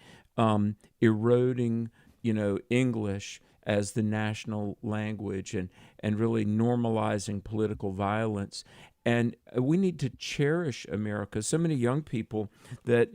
eroding, English as the national language, and really normalizing political violence. And we need to cherish America. So many young people that,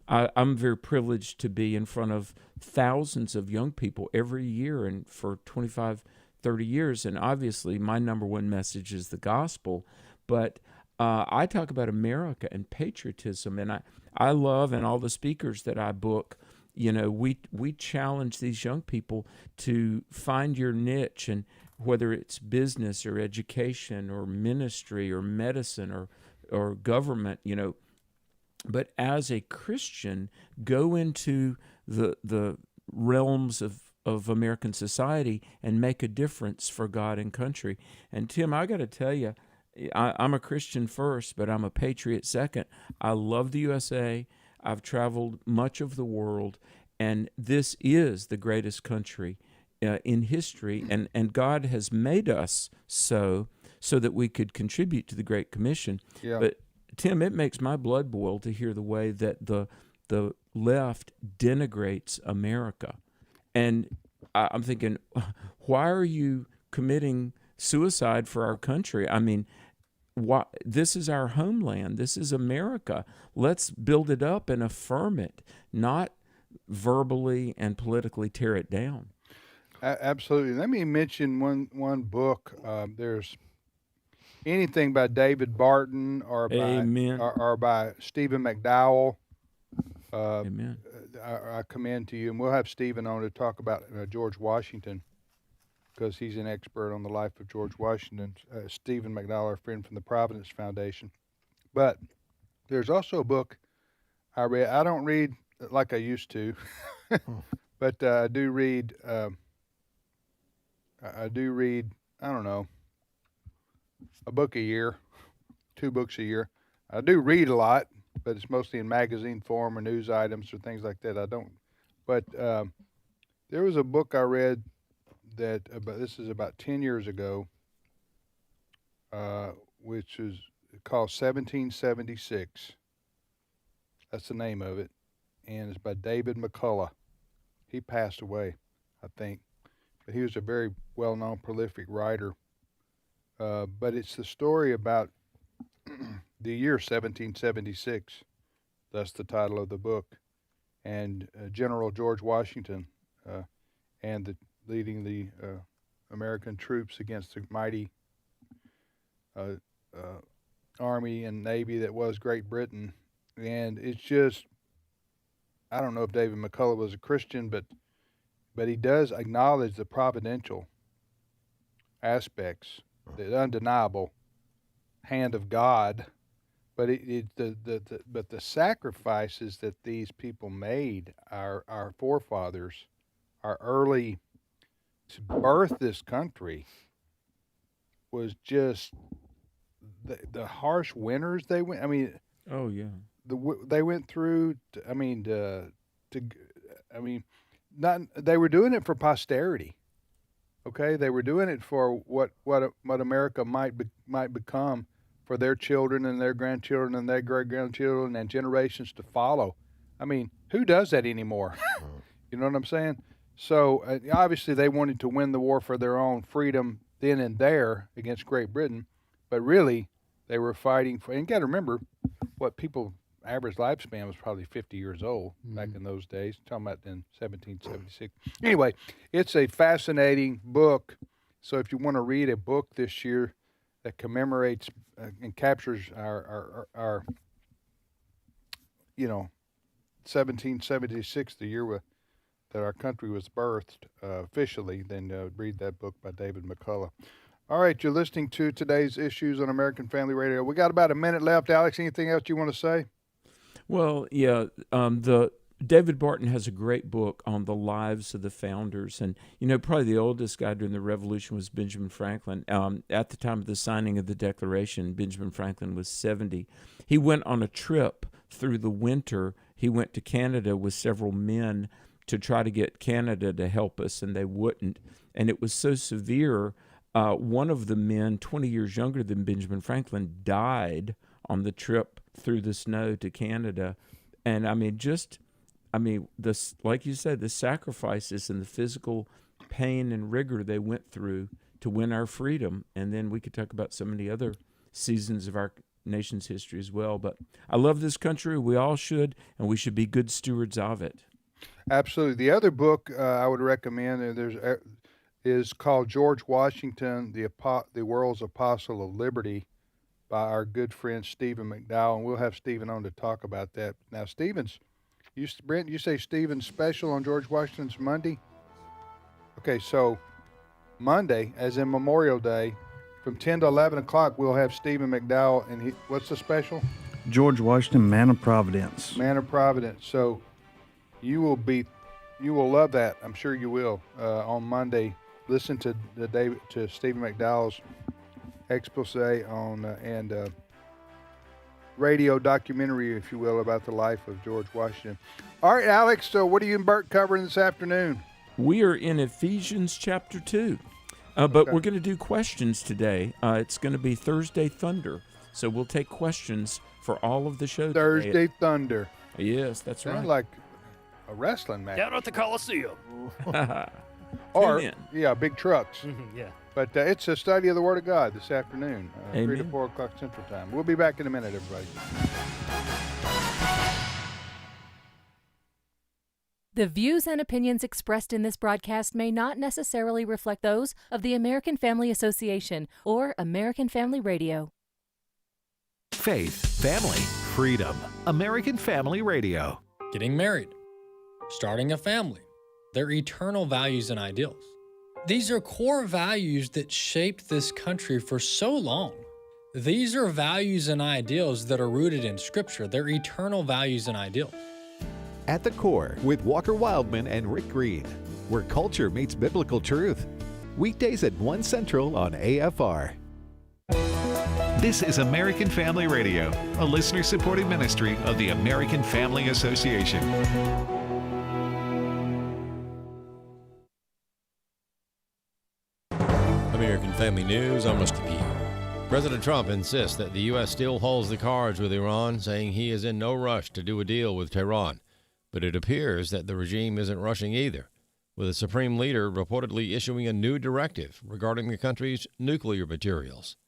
I'm very privileged to be in front of thousands of young people every year and for 25, 30 years. And obviously my number one message is the gospel. But I talk about America and patriotism. And I love, and all the speakers that I book, we challenge these young people to find your niche, and whether it's business or education or ministry or medicine or government, but as a Christian, go into the realms of American society and make a difference for God and country. And Tim, I got to tell you, I'm a Christian first, but I'm a patriot second. I love the USA. I've traveled much of the world, and this is the greatest country in history, and God has made us so that we could contribute to the Great Commission. Yeah. But Tim, it makes my blood boil to hear the way that the left denigrates America, and I'm thinking, why are you committing suicide for our country? I mean, this is our homeland. This is America. Let's build it up and affirm it, not verbally and politically tear it down. Absolutely. Let me mention one book. There's anything by David Barton or by Stephen McDowell. Amen. I commend to you, and we'll have Stephen on to talk about George Washington, because he's an expert on the life of George Washington. Stephen McDowell, our friend from the Providence Foundation. But there's also a book I read. I don't read like I used to, but I do read. I don't know, a book a year, 2 books a year. I do read a lot, but it's mostly in magazine form or news items or things like that. I don't. But there was a book I read this is about 10 years ago, which is called 1776. That's the name of it. And it's by David McCullough. He passed away, I think. But he was a very well-known, prolific writer. But it's the story about the year 1776. That's the title of the book. And General George Washington and leading the American troops against the mighty Army and Navy that was Great Britain. And it's just, I don't know if David McCullough was a Christian, but he does acknowledge the providential aspects, the undeniable hand of God, but the sacrifices that these people made, our forefathers, our early, to birth this country, was just the harsh winters they went. I mean, oh yeah, they went through. Not they were doing it for posterity. Okay, they were doing it for what America might become for their children and their grandchildren and their great grandchildren and generations to follow. I mean, who does that anymore? You know what I'm saying? So obviously they wanted to win the war for their own freedom then and there against Great Britain, but really they were fighting for. And you got to remember, what people average lifespan was probably 50 years old back in those days. Talking about in 1776. Anyway, it's a fascinating book. So if you want to read a book this year that commemorates and captures our 1776, the year that our country was birthed officially, then read that book by David McCullough. All right, you're listening to today's issues on American Family Radio. We got about a minute left. Alex, anything else you want to say? Well, yeah, the David Barton has a great book on the lives of the founders, and probably the oldest guy during the Revolution was Benjamin Franklin. At the time of the signing of the Declaration, Benjamin Franklin was 70. He went on a trip through the winter. He went to Canada with several men to try to get Canada to help us, and they wouldn't. And it was so severe. One of the men, 20 years younger than Benjamin Franklin, died on the trip through the snow to Canada. And like you said, the sacrifices and the physical pain and rigor they went through to win our freedom. And then we could talk about so many other seasons of our nation's history as well. But I love this country. We all should, and we should be good stewards of it. Absolutely. The other book I would recommend is called George Washington, the World's Apostle of Liberty, by our good friend Stephen McDowell, and we'll have Stephen on to talk about that. Now, Brent, you say Stephen's special on George Washington's Monday? Okay, so Monday, as in Memorial Day, from 10 to 11 o'clock, we'll have Stephen McDowell, and what's the special? George Washington, Man of Providence. Man of Providence. So you will love that. I'm sure you will. On Monday, listen to Stephen McDowell's expose on and radio documentary, if you will, about the life of George Washington. All right, Alex, so what are you and Bert covering this afternoon? We are in Ephesians chapter 2, but we're going to do questions today. It's going to be Thursday Thunder, so we'll take questions for all of the shows Thursday today. Thunder. Yes, that's right. Sounds like a wrestling match. Down at the Coliseum. Or, big trucks. Yeah. But it's a study of the Word of God this afternoon, 3 to Amen. 4 o'clock Central Time. We'll be back in a minute, everybody. The views and opinions expressed in this broadcast may not necessarily reflect those of the American Family Association or American Family Radio. Faith, family, freedom. American Family Radio. Getting married, starting a family, their eternal values and ideals. These are core values that shaped this country for so long. These are values and ideals that are rooted in Scripture. They're eternal values and ideals. At the Core with Walker Wildman and Rick Green, where culture meets biblical truth. Weekdays at 1 Central on AFR. This is American Family Radio, a listener-supported ministry of the American Family Association. American Family News, I'm Rusty Pugh. President Trump insists that the U.S. still holds the cards with Iran, saying he is in no rush to do a deal with Tehran. But it appears that the regime isn't rushing either, with the Supreme Leader reportedly issuing a new directive regarding the country's nuclear materials.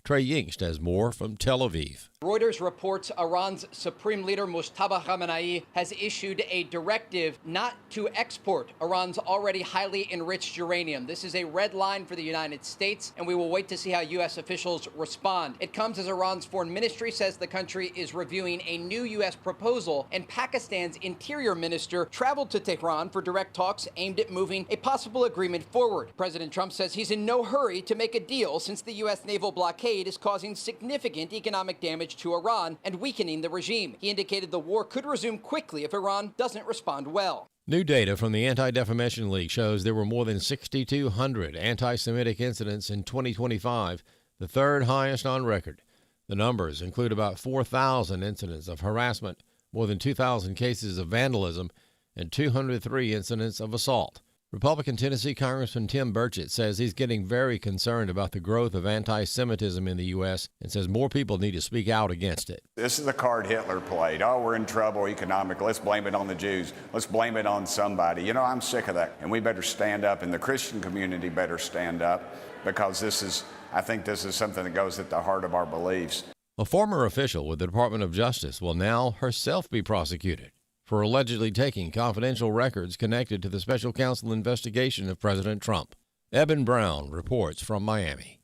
Trey Yingst has more from Tel Aviv. Reuters reports Iran's Supreme Leader Mojtaba Khamenei has issued a directive not to export Iran's already highly enriched uranium. This is a red line for the United States, and we will wait to see how U.S. officials respond. It comes as Iran's foreign ministry says the country is reviewing a new U.S. proposal, and Pakistan's interior minister traveled to Tehran for direct talks aimed at moving a possible agreement forward. President Trump says he's in no hurry to make a deal since the U.S. naval blockade is causing significant economic damage to Iran and weakening the regime. He indicated the war could resume quickly if Iran doesn't respond well. New data from the Anti-Defamation League shows there were more than 6,200 anti-Semitic incidents in 2025, the third highest on record. The numbers include about 4,000 incidents of harassment, more than 2,000 cases of vandalism, and 203 incidents of assault. Republican Tennessee Congressman Tim Burchett says he's getting very concerned about the growth of anti-Semitism in the U.S. and says more people need to speak out against it. This is the card Hitler played. Oh, we're in trouble economically. Let's blame it on the Jews. Let's blame it on somebody. You know, I'm sick of that. And we better stand up, and the Christian community better stand up, because I think this is something that goes at the heart of our beliefs. A former official with the Department of Justice will now herself be prosecuted for allegedly taking confidential records connected to the special counsel investigation of President Trump. Eben Brown reports from Miami.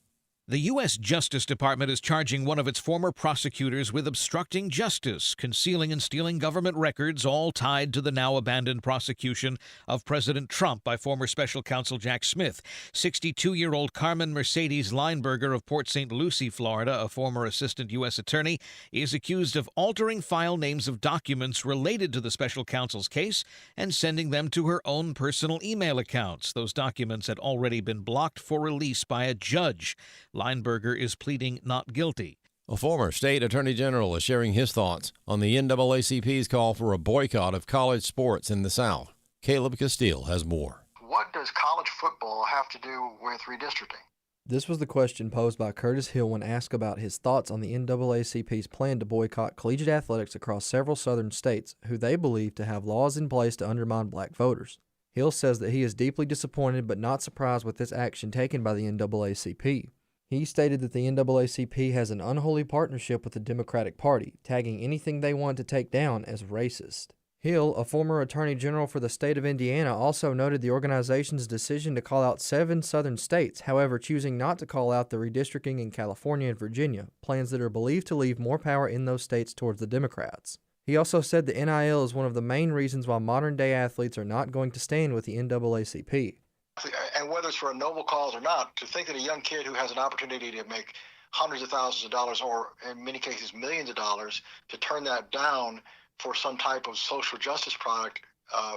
The U.S. Justice Department is charging one of its former prosecutors with obstructing justice, concealing and stealing government records, all tied to the now abandoned prosecution of President Trump by former special counsel Jack Smith. 62-year-old Carmen Mercedes Lineberger of Port St. Lucie, Florida, a former assistant U.S. attorney, is accused of altering file names of documents related to the special counsel's case and sending them to her own personal email accounts. Those documents had already been blocked for release by a judge. Lineberger is pleading not guilty. A former state attorney general is sharing his thoughts on the NAACP's call for a boycott of college sports in the South. Caleb Castile has more. What does college football have to do with redistricting? This was the question posed by Curtis Hill when asked about his thoughts on the NAACP's plan to boycott collegiate athletics across several southern states who they believe to have laws in place to undermine black voters. Hill says that he is deeply disappointed but not surprised with this action taken by the NAACP. He stated that the NAACP has an unholy partnership with the Democratic Party, tagging anything they want to take down as racist. Hill, a former attorney general for the state of Indiana, also noted the organization's decision to call out 7 southern states, however choosing not to call out the redistricting in California and Virginia, plans that are believed to leave more power in those states towards the Democrats. He also said the NIL is one of the main reasons why modern-day athletes are not going to stand with the NAACP. And whether it's for a noble cause or not, to think that a young kid who has an opportunity to make hundreds of thousands of dollars, or in many cases millions of dollars, to turn that down for some type of social justice product,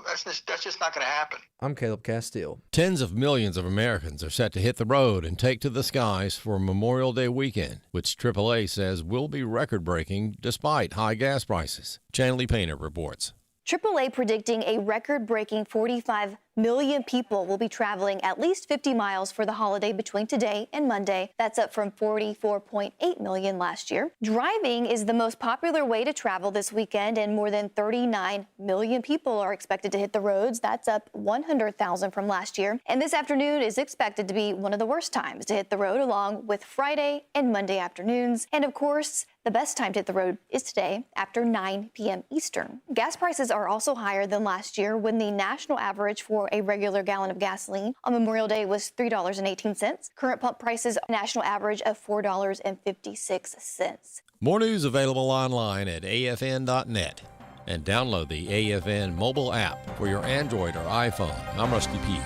that's just not going to happen. I'm Caleb Castile. Tens of millions of Americans are set to hit the road and take to the skies for Memorial Day weekend, which AAA says will be record-breaking despite high gas prices. Chanley Painter reports. AAA predicting a record-breaking 45 million people will be traveling at least 50 miles for the holiday between today and Monday. That's up from 44.8 million last year. Driving is the most popular way to travel this weekend, and more than 39 million people are expected to hit the roads. That's up 100,000 from last year. And this afternoon is expected to be one of the worst times to hit the road, along with Friday and Monday afternoons. And of course, the best time to hit the road is today after 9 p.m. Eastern. Gas prices are also higher than last year, when the national average for a regular gallon of gasoline on Memorial Day was $3.18. Current pump prices, national average of $4.56. More news available online at afn.net. And download the AFN mobile app for your Android or iPhone. I'm Rusty Pugh.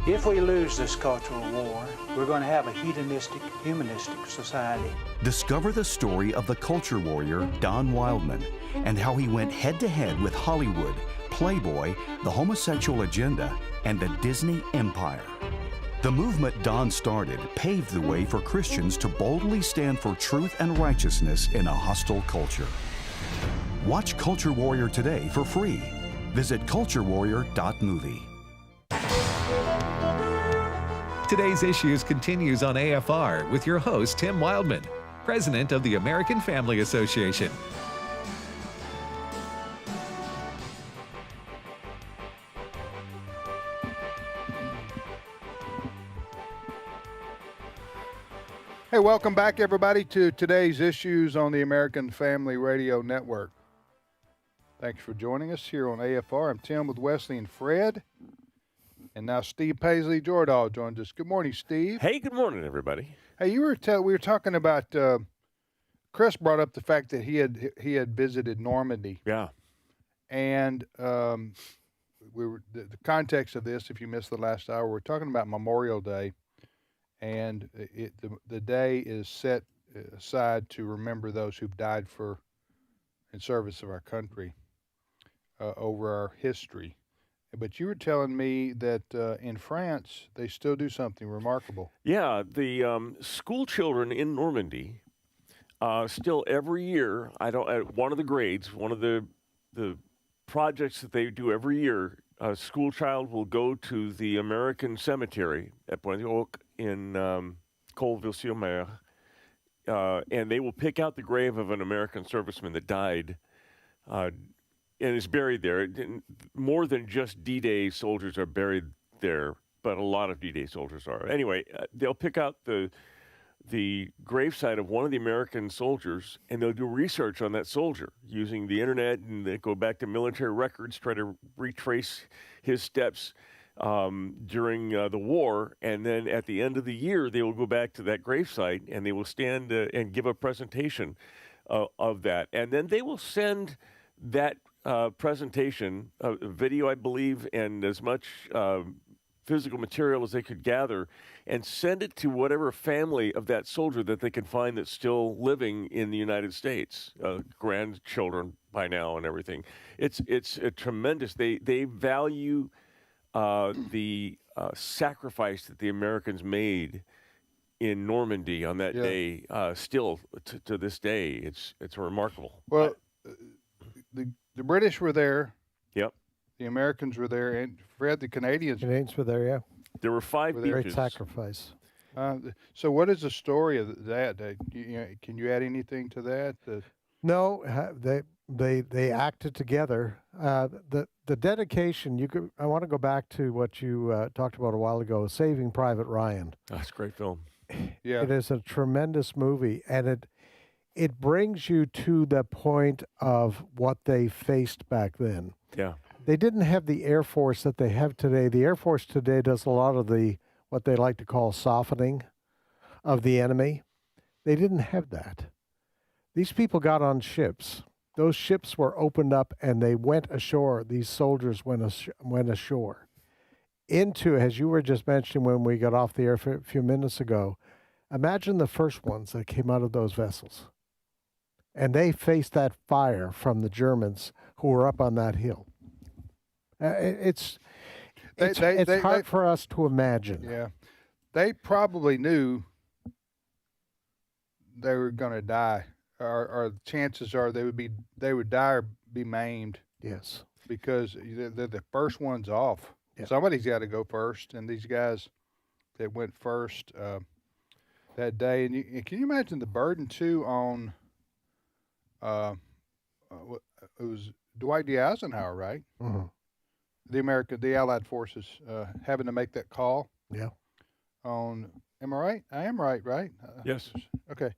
If we lose this cultural war, we're going to have a hedonistic, humanistic society. Discover the story of the culture warrior Don Wildmon and how he went head-to-head with Hollywood, Playboy, the homosexual agenda, and the Disney Empire. The movement Don started paved the way for Christians to boldly stand for truth and righteousness in a hostile culture. Watch Culture Warrior today for free. Visit culturewarrior.movie. Today's Issues continues on AFR with your host, Tim Wildmon, President of the American Family Association. Hey, welcome back, everybody, to today's Issues on the American Family Radio Network. Thanks for joining us here on AFR. I'm Tim with Wesley and Fred. And now Steve Paisley Jordahl joins us. Good morning, Steve. Hey, good morning, everybody. Hey, we were talking about Chris brought up the fact that he had visited Normandy. Yeah. And the context of this, if you missed the last hour, we're talking about Memorial Day, and the day is set aside to remember those who've died in service of our country over our history. But you were telling me that in France they still do something remarkable. Yeah, the school children in Normandy still every year. One of the grades, one of the projects that they do every year. A school child will go to the American cemetery at Pointe-aux in Colville-sur-Mer, and they will pick out the grave of an American serviceman that died and is buried there. More than just D-Day soldiers are buried there, but a lot of D-Day soldiers are. Anyway, they'll pick out the gravesite of one of the American soldiers, and they'll do research on that soldier using the internet, and they go back to military records, try to retrace his steps during the war. And then at the end of the year, they will go back to that gravesite, and they will stand and give a presentation of that. And then they will send that presentation, video, I believe, and as much physical material as they could gather, and send it to whatever family of that soldier that they can find that's still living in the United States, grandchildren by now and everything. It's a tremendous. They value the sacrifice that the Americans made in Normandy on that day. Still to this day, it's remarkable. Well, the British were there. Yep. The Americans were there, and Fred, the Canadians were there. Yeah. There were 5 beaches. Great sacrifice. So, what is the story of that? Can you add anything to that? No, they acted together. The dedication. I want to go back to what you talked about a while ago. Saving Private Ryan. That's a great film. Yeah, it is a tremendous movie, and it brings you to the point of what they faced back then. Yeah. They didn't have the Air Force that they have today. The Air Force today does a lot of what they like to call softening of the enemy. They didn't have that. These people got on ships. Those ships were opened up and they went ashore. These soldiers went ashore. Into, as you were just mentioning when we got off the air a few minutes ago, imagine the first ones that came out of those vessels. And they faced that fire from the Germans who were up on that hill. It's hard for us to imagine. Yeah, they probably knew they were going to die, or chances are they would die or be maimed. Yes, because they're the first ones off. Yeah. Somebody's got to go first, and these guys that went first that day. And can you imagine the burden too on? It was Dwight D. Eisenhower, right? Mm-hmm. The Allied forces having to make that call. Yeah. Am I right? I am right, right? Yes. Okay.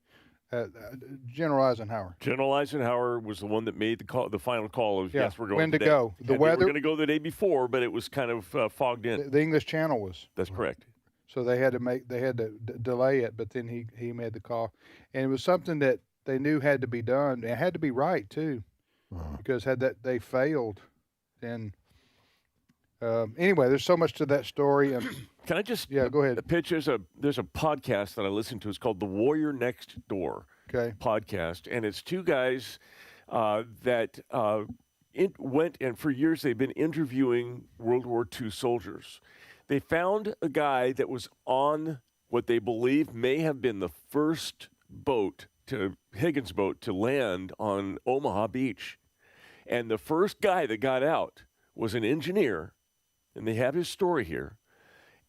General Eisenhower. General Eisenhower was the one that made the final call of yes, we're going. When to today. go? The and weather. They were going to go the day before, but it was kind of fogged in. The English Channel was. That's correct. So they had to delay it, but then he made the call, and it was something that they knew had to be done. It had to be right too, because had they failed, then. Anyway, there's so much to that story. Can I just go ahead. There's a podcast that I listen to. It's called The Warrior Next Door podcast, and it's 2 guys that went and for years they've been interviewing World War II soldiers. They found a guy that was on what they believe may have been the first Higgins boat to land on Omaha Beach, and the first guy that got out was an engineer. And they have his story here.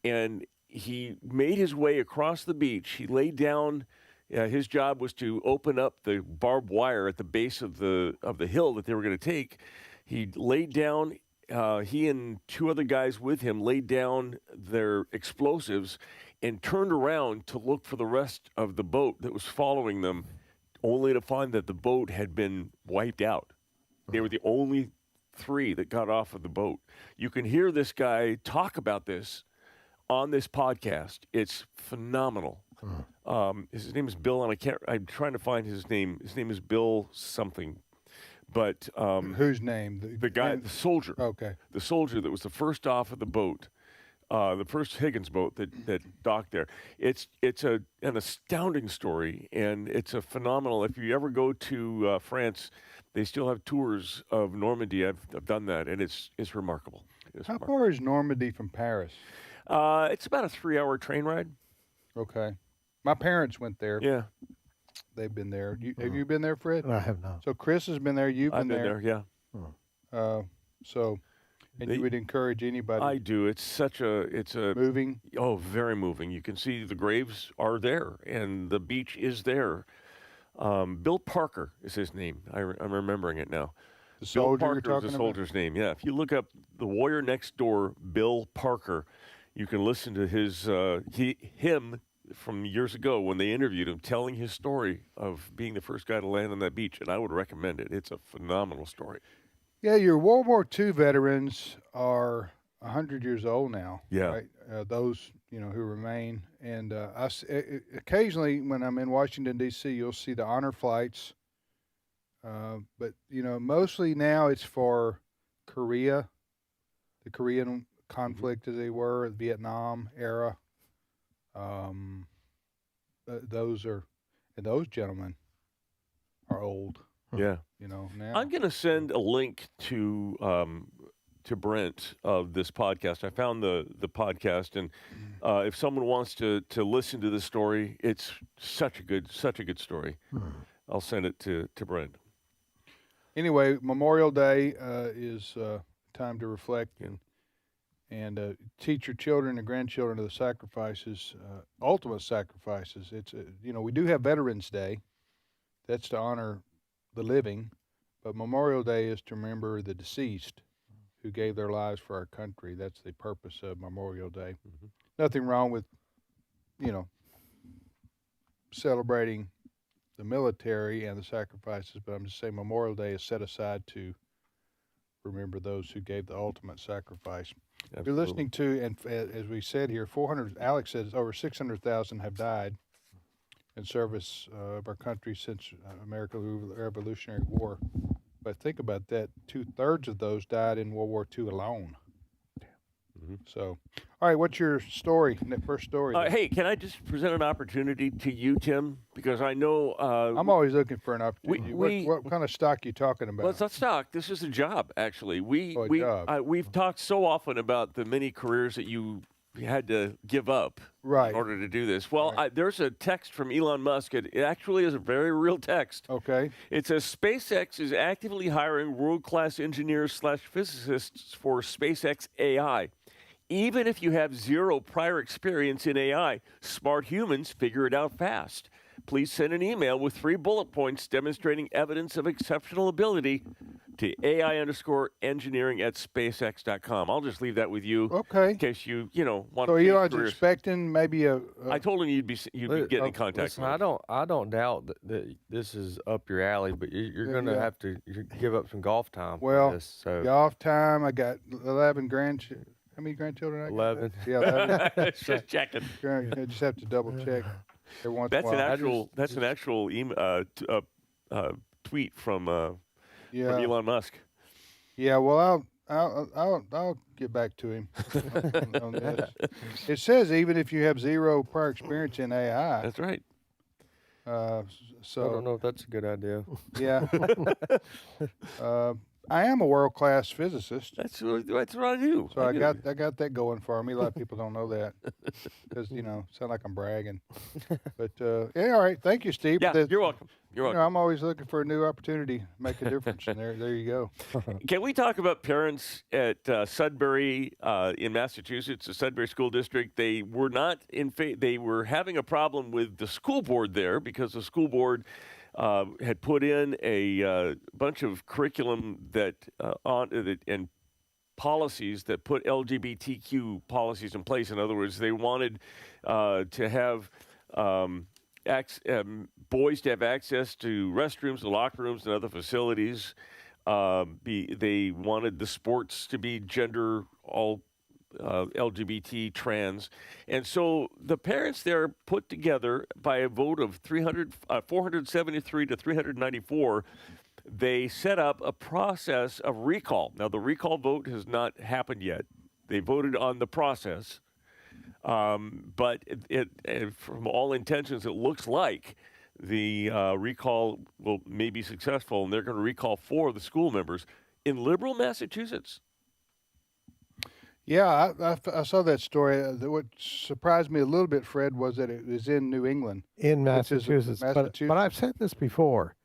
And he made his way across the beach. He laid down. His job was to open up the barbed wire at the base of the hill that they were going to take. He laid down. He and 2 other guys with him laid down their explosives and turned around to look for the rest of the boat that was following them, only to find that the boat had been wiped out. They were the only 3 that got off of the boat. You can hear this guy talk about this on this podcast. It's phenomenal. His name is Bill, and I'm trying to find his name. His name is Bill something. But whose name? The guy, the soldier. Okay. The soldier that was the first off of the boat, the first Higgins boat that docked there. It's an astounding story, and it's a phenomenal. If you ever go to France, they still have tours of Normandy. I've done that, and it's remarkable. How far is Normandy from Paris? It's about a 3-hour train ride. Okay. My parents went there. Yeah. They've been there. Have you been there, Fred? I have not. So Chris has been there. You've I've been been there, yeah. And you would encourage anybody. I do. It's moving. Oh, very moving. You can see the graves are there, and the beach is there. Bill Parker is his name. I'm remembering it now. The Bill soldier Parker you're talking is the about? soldier's name. Yeah. If you look up the warrior next door, Bill Parker, you can listen to him from years ago when they interviewed him, telling his story of being the first guy to land on that beach, and I would recommend it. It's a phenomenal story. Yeah, your World War II veterans are 100 years old now. Yeah. Right? Those who remain, and occasionally when I'm in Washington D.C., you'll see the honor flights. But mostly now it's for Korea, the Korean conflict, as they were, the Vietnam era. Those gentlemen are old. Yeah. Now I'm going to send a link to Brent of this podcast. I found the podcast, and if someone wants to listen to this story, it's such a good story. I'll send it to Brent. Anyway, Memorial Day is time to reflect and teach your children and grandchildren of the sacrifices, ultimate sacrifices. It's we do have Veterans Day. That's to honor the living, but Memorial Day is to remember the deceased who gave their lives for our country. That's the purpose of Memorial Day. Mm-hmm. Nothing wrong with celebrating the military and the sacrifices, but I'm just saying Memorial Day is set aside to remember those who gave the ultimate sacrifice. Absolutely. You're listening to, and as we said here, Alex says over 600,000 have died in service of our country since American Revolutionary War. But think about that, 2/3 of those died in World War II alone. Mm-hmm. So, all right, what's your story, first story? Hey, can I just present an opportunity to you, Tim? Because I know... I'm always looking for an opportunity. What kind of stock are you talking about? Well, it's not stock. This is a job, actually. We've talked so often about the many careers that you had to give up in order to do this. Well, there's a text from Elon Musk. It actually is a very real text. Okay. It says SpaceX is actively hiring world-class engineers/physicists for SpaceX AI. Even if you have zero prior experience in AI, smart humans figure it out fast. Please send an email with 3 bullet points demonstrating evidence of exceptional ability to AI_engineering@SpaceX.com. I'll just leave that with you. Okay. In case you want so to. So Elon's expecting maybe I told him you'd be getting in contact. Listen, I don't doubt that this is up your alley, but you're going to have to give up some golf time. Well, for this, so. Golf time. I got 11 grandchildren. How many grandchildren I got? 11. Yeah, 11. Just checking. I just have to double check. That's an actual tweet from Elon Musk. Yeah, well, I'll get back to him on this. It says even if you have zero prior experience in AI. That's right. So I don't know if that's a good idea. Yeah. I am a world-class physicist. That's what I do. So I got that going for me. A lot of people don't know that because sound like I'm bragging. But yeah, all right. Thank you, Steve. Yeah, you're welcome. You're welcome. I'm always looking for a new opportunity to make a difference, and there you go. Can we talk about parents at Sudbury in Massachusetts, the Sudbury School District? They were not they were having a problem with the school board there because the school board had put in a bunch of curriculum and policies that put LGBTQ policies in place. In other words, they wanted to have boys to have access to restrooms, the locker rooms, and other facilities. They wanted the sports to be gender all LGBT, trans. And so the parents there put together by a vote of 473 to 394, they set up a process of recall. Now, the recall vote has not happened yet. They voted on the process. But from all intentions, it looks like the recall may be successful, and they're going to recall 4 of the school members in liberal Massachusetts. Yeah, I saw that story. What surprised me a little bit, Fred, was that it was in New England. In which is Massachusetts. But I've said this before.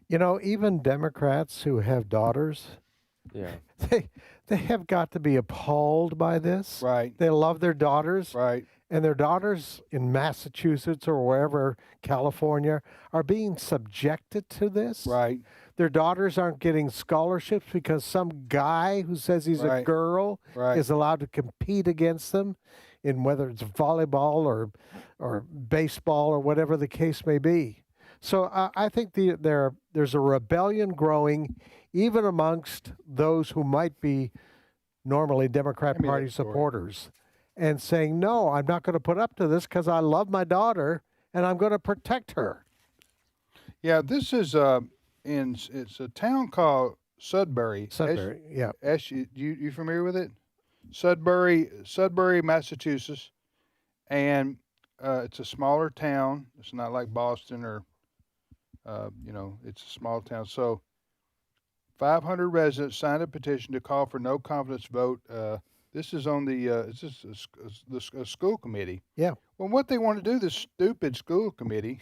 You know, even Democrats who have daughters, Yeah. they have got to be appalled by this. Right. They love their daughters. Right. And their daughters in Massachusetts or wherever, California, are being subjected to this. Right. Their daughters aren't getting scholarships because some guy who says he's a Right. girl Right. is allowed to compete against them in whether it's volleyball or baseball or whatever the case may be. So I think there's a rebellion growing even amongst those who might be normally Democrat Party supporters and saying, no, I'm not going to put up to this because I love my daughter and I'm going to protect her. Yeah, this is it's a town called Sudbury. Sudbury, yeah. You familiar with it? Sudbury, Massachusetts, and it's a smaller town. It's not like Boston or it's a small town. So 500 residents signed a petition to call for no confidence vote. This is on the the school committee. Yeah. Well, what they want to do, this stupid school committee,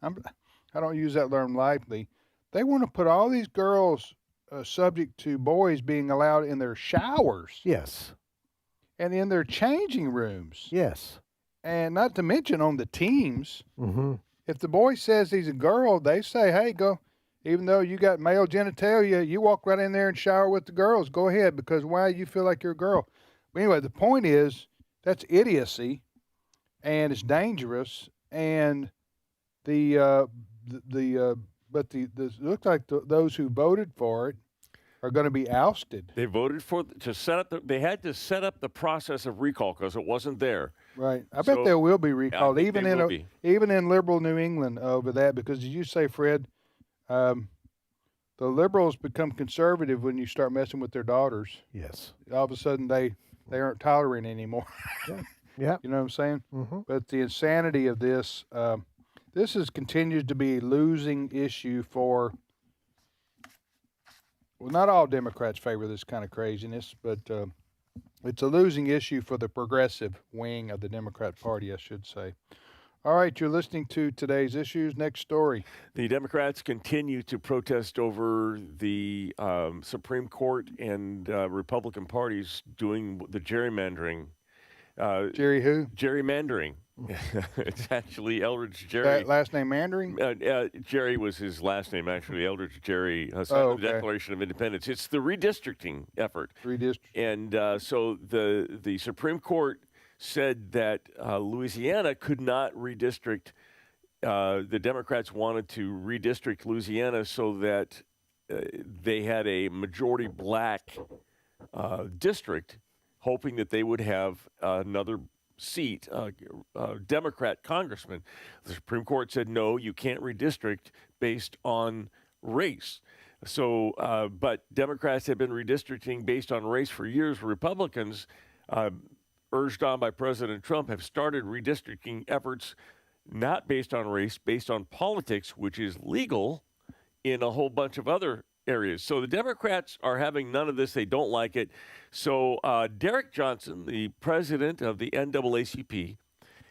I don't use that term lightly. They want to put all these girls subject to boys being allowed in their showers. Yes. And in their changing rooms. Yes. And not to mention on the teams. Mm-hmm. If the boy says he's a girl, they say, hey, go. Even though you got male genitalia, you walk right in there and shower with the girls. Go ahead, because why you feel like you're a girl? But anyway, the point is that's idiocy, and it's dangerous. And it looks like those who voted for it are going to be ousted. They voted they had to set up the process of recall because it wasn't there. Right. I bet there will be recalled, even in liberal New England over that, because as you say, Fred, the liberals become conservative when you start messing with their daughters. Yes. All of a sudden, they aren't tolerant anymore. Yeah. You know what I'm saying? Mm-hmm. But the insanity of this, continues to be a losing issue for. Well, not all Democrats favor this kind of craziness, but it's a losing issue for the progressive wing of the Democrat Party, I should say. All right, you're listening to today's issues. Next story. The Democrats continue to protest over the Supreme Court and Republican parties doing the gerrymandering. Jerry who? Gerrymandering. It's actually Eldridge Jerry. Last name Mandering? Jerry was his last name, actually. Eldridge Jerry signed the Declaration of Independence. It's the redistricting effort. And so the Supreme Court said that Louisiana could not redistrict. The Democrats wanted to redistrict Louisiana so that they had a majority black district, hoping that they would have another seat, Democrat congressman. The Supreme Court said, no, you can't redistrict based on race. So, but Democrats have been redistricting based on race for years. Republicans, urged on by President Trump, have started redistricting efforts not based on race, based on politics, which is legal in a whole bunch of other areas. So the Democrats are having none of this. They don't like it. So Derek Johnson, the president of the NAACP,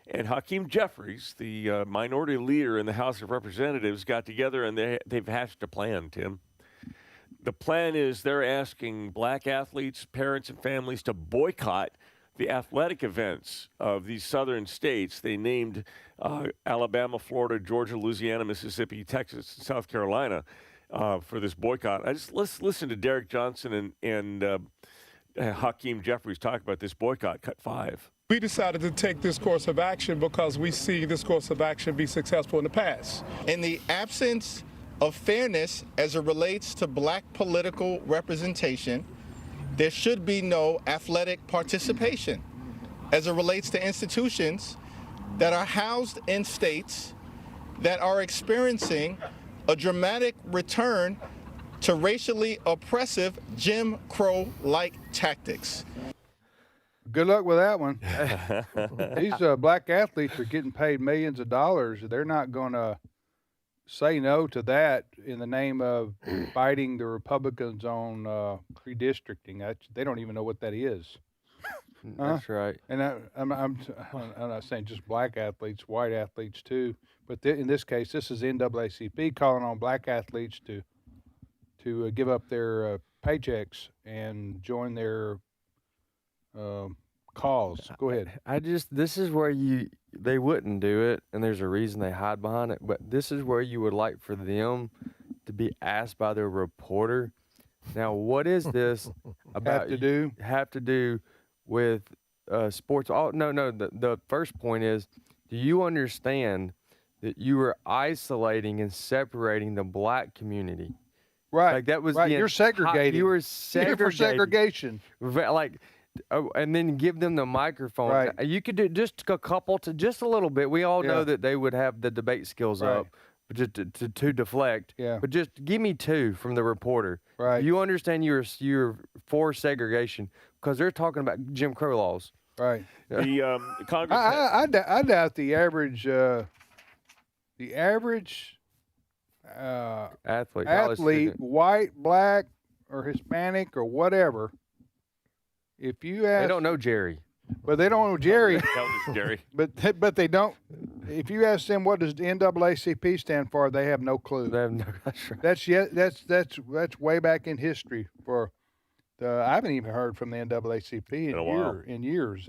and Hakeem Jeffries, the minority leader in the House of Representatives, got together and they've hatched a plan, Tim. The plan is they're asking black athletes, parents, and families to boycott the athletic events of these southern states. They named Alabama, Florida, Georgia, Louisiana, Mississippi, Texas, and South Carolina for this boycott. Let's listen to Derek Johnson and Hakeem Jeffries talk about this boycott, Cut 5. We decided to take this course of action because we see this course of action be successful in the past. In the absence of fairness as it relates to black political representation, there should be no athletic participation as it relates to institutions that are housed in states that are experiencing a dramatic return to racially oppressive Jim Crow-like tactics. Good luck with that one. These black athletes are getting paid millions of dollars. They're not going to say no to that in the name of fighting the Republicans on redistricting. They don't even know what that is. That's right. And I'm not saying just black athletes, white athletes too. But in this case, this is NAACP calling on black athletes to give up their paychecks and join their cause. Go ahead. This is where they wouldn't do it, and there's a reason they hide behind it. But this is where you would like for them to be asked by their reporter. Now, what is this about? Have to do with sports? Oh no. The first point is, do you understand that you were isolating and separating the black community? Right. Like that was right. You're segregating. You were segregating. For segregation. Like, and then give them the microphone. Right. You could do just a couple to just a little bit. We all know that they would have the debate skills up, but just to deflect. Yeah. But just give me two from the reporter. Right. You understand you're for segregation because they're talking about Jim Crow laws. Right. The Congress. I doubt the average athlete, white, black, or Hispanic, or whatever. If you ask, they don't know Jerry. But they don't know Jerry. Jerry. But they don't. If you ask them what does the NAACP stand for, they have no clue. They have no. That's right. That's way back in history. I haven't even heard from the NAACP in years.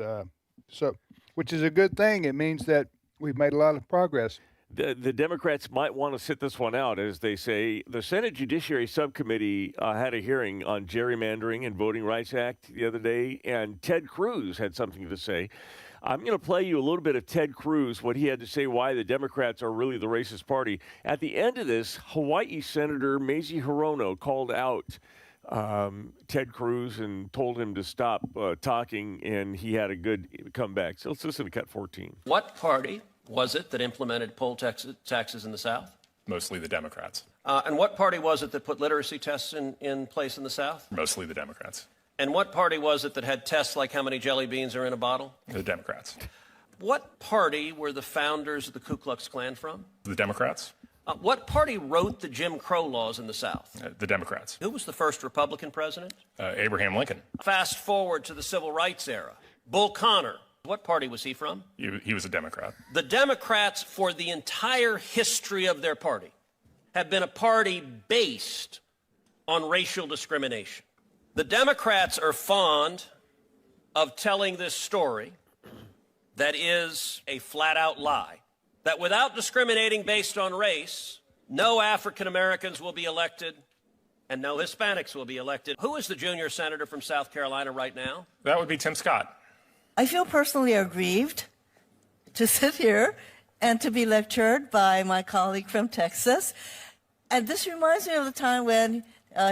So, which is a good thing. It means that we've made a lot of progress. The Democrats might want to sit this one out, as they say. The Senate Judiciary Subcommittee had a hearing on gerrymandering and Voting Rights Act the other day, and Ted Cruz had something to say. I'm going to play you a little bit of Ted Cruz, what he had to say, why the Democrats are really the racist party. At the end of this, Hawaii Senator Mazie Hirono called out Ted Cruz and told him to stop talking, and he had a good comeback. So let's listen to Cut 14. What party was it that implemented poll taxes in the South? Mostly the Democrats. And what party was it that put literacy tests in place in the South? Mostly the Democrats. And what party was it that had tests like how many jelly beans are in a bottle? The Democrats. What party were the founders of the Ku Klux Klan from? The Democrats. What party wrote the Jim Crow laws in the South? The Democrats. Who was the first Republican president? Abraham Lincoln. Fast forward to the Civil Rights era. Bull Connor. What party was he from? He was a Democrat. The Democrats, for the entire history of their party, have been a party based on racial discrimination. The Democrats are fond of telling this story that is a flat-out lie, that without discriminating based on race, no African Americans will be elected and no Hispanics will be elected. Who is the junior senator from South Carolina right now? That would be Tim Scott. I feel personally aggrieved to sit here and to be lectured by my colleague from Texas. And this reminds me of the time when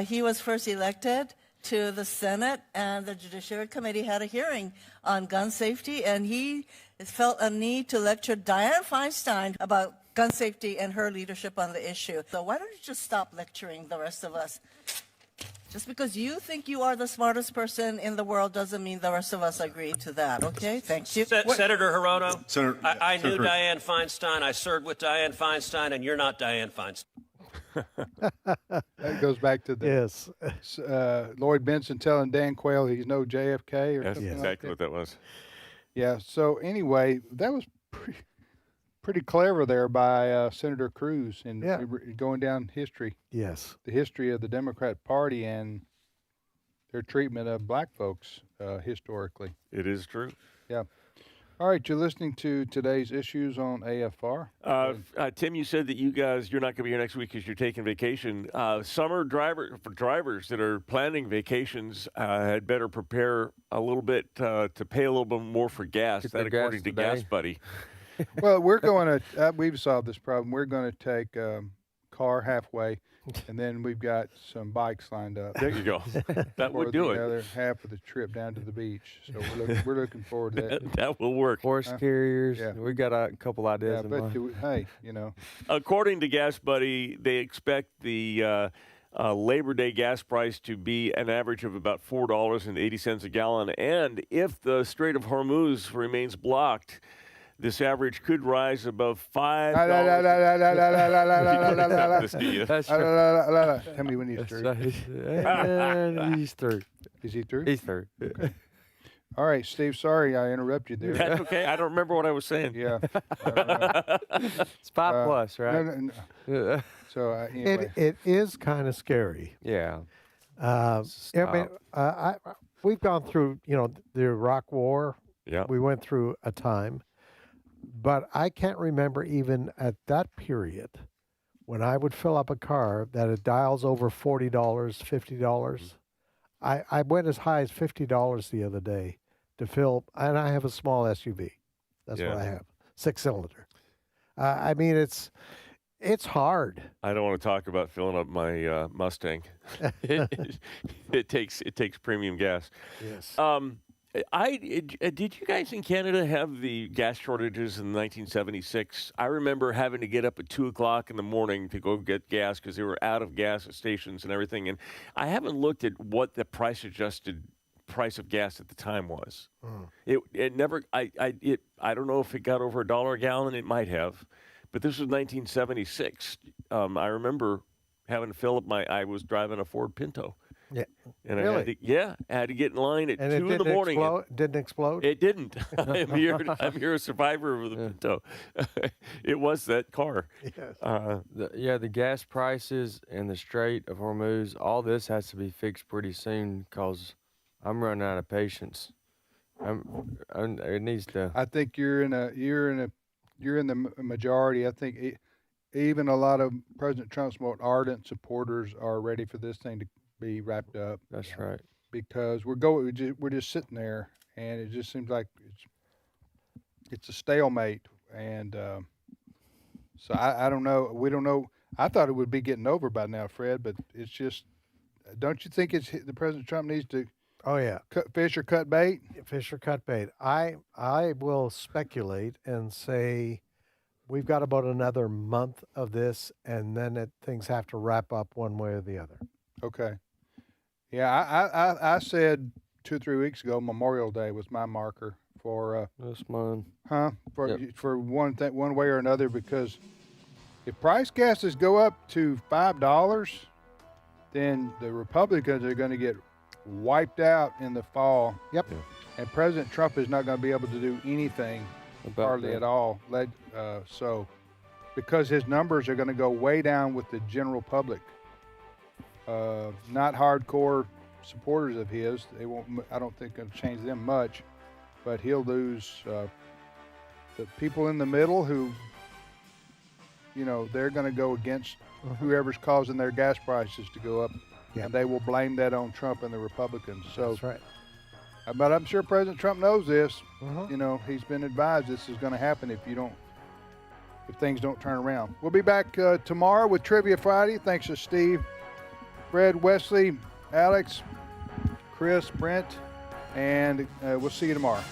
he was first elected to the Senate, and the Judiciary Committee had a hearing on gun safety, and he felt a need to lecture Dianne Feinstein about gun safety and her leadership on the issue. So why don't you just stop lecturing the rest of us? Just because you think you are the smartest person in the world doesn't mean the rest of us agree to that, okay? Thank you. Senator Hirono, Senator, I knew Dianne Feinstein. I served with Dianne Feinstein, and you're not Dianne Feinstein. That goes back to the Lloyd Benson telling Dan Quayle he's no JFK. That's exactly what that was. Yeah, so anyway, that was pretty clever there by Senator Cruz in going down history. Yes. The history of the Democrat Party and their treatment of black folks historically. It is true. Yeah. All right, you're listening to today's issues on AFR. Tim, you said that you're not going to be here next week because you're taking vacation. Summer drivers that are planning vacations had better prepare a little bit to pay a little bit more for gas. That according to Gas Buddy. Well, we're going to, we've solved this problem. We're going to take car halfway, and then we've got some bikes lined up. There you go. That would do it. The other half of the trip down to the beach. So we're looking forward to that. That will work. Horse carriers. Yeah. We got a couple ideas. Yeah, but hey, according to Gas Buddy, they expect the Labor Day gas price to be an average of about $4.80 a gallon, and if the Strait of Hormuz remains blocked, this average could rise above $5. Tell me when he's through. He's through. Is he through? He's through. Okay. All right, Steve, sorry I interrupted you there. That's okay. I don't remember what I was saying. Yeah. It's 5 plus, right? No. So anyway. It is kind of scary. Yeah. I mean, we've gone through, the Iraq War. Yeah. We went through a time, but I can't remember even at that period when I would fill up a car that it dials over $40, $50. I went as high as $50 the other day to fill, and I have a small SUV. That's what I have, 6-cylinder. I mean, it's hard. I don't want to talk about filling up my Mustang. It takes premium gas. Yes. Did you guys in Canada have the gas shortages in 1976? I remember having to get up at 2:00 in the morning to go get gas because they were out of gas at stations and everything. And I haven't looked at what the price-adjusted price of gas at the time was. It never. I don't know if it got over $1 a gallon. It might have, but this was 1976. I remember having to fill up I was driving a Ford Pinto. Yeah. And Really? I had to get in line at 2 in the morning. Didn't explode? It didn't. I'm here a survivor of the Pinto. It was that car. Yes. The gas prices and the Strait of Hormuz, all this has to be fixed pretty soon because I'm running out of patience. It needs to. I think you're in the majority. I think even a lot of President Trump's most ardent supporters are ready for this thing to be wrapped up. That's right. Because we're just sitting there, and it just seems like it's a stalemate. And so I don't know. We don't know. I thought it would be getting over by now, Fred, but it's just. Don't you think the President Trump needs to? Oh yeah. Cut fish or cut bait. Fish or cut bait. I will speculate and say we've got about another month of this, and then things have to wrap up one way or the other. Okay. Yeah, I said 2 or 3 weeks ago Memorial Day was my marker for that's mine. For one way or another, because if price gases go up to $5, then the Republicans are going to get wiped out in the fall. Yep. And President Trump is not going to be able to do anything hardly at all. So because his numbers are going to go way down with the general public. Not hardcore supporters of his. They won't. I don't think it'll change them much, but he'll lose the people in the middle who, they're going to go against whoever's causing their gas prices to go up, and they will blame that on Trump and the Republicans. So that's right. But I'm sure President Trump knows this. He's been advised this is going to happen if things don't turn around. We'll be back tomorrow with Trivia Friday. Thanks to Steve, Fred, Wesley, Alex, Chris, Brent, and we'll see you tomorrow.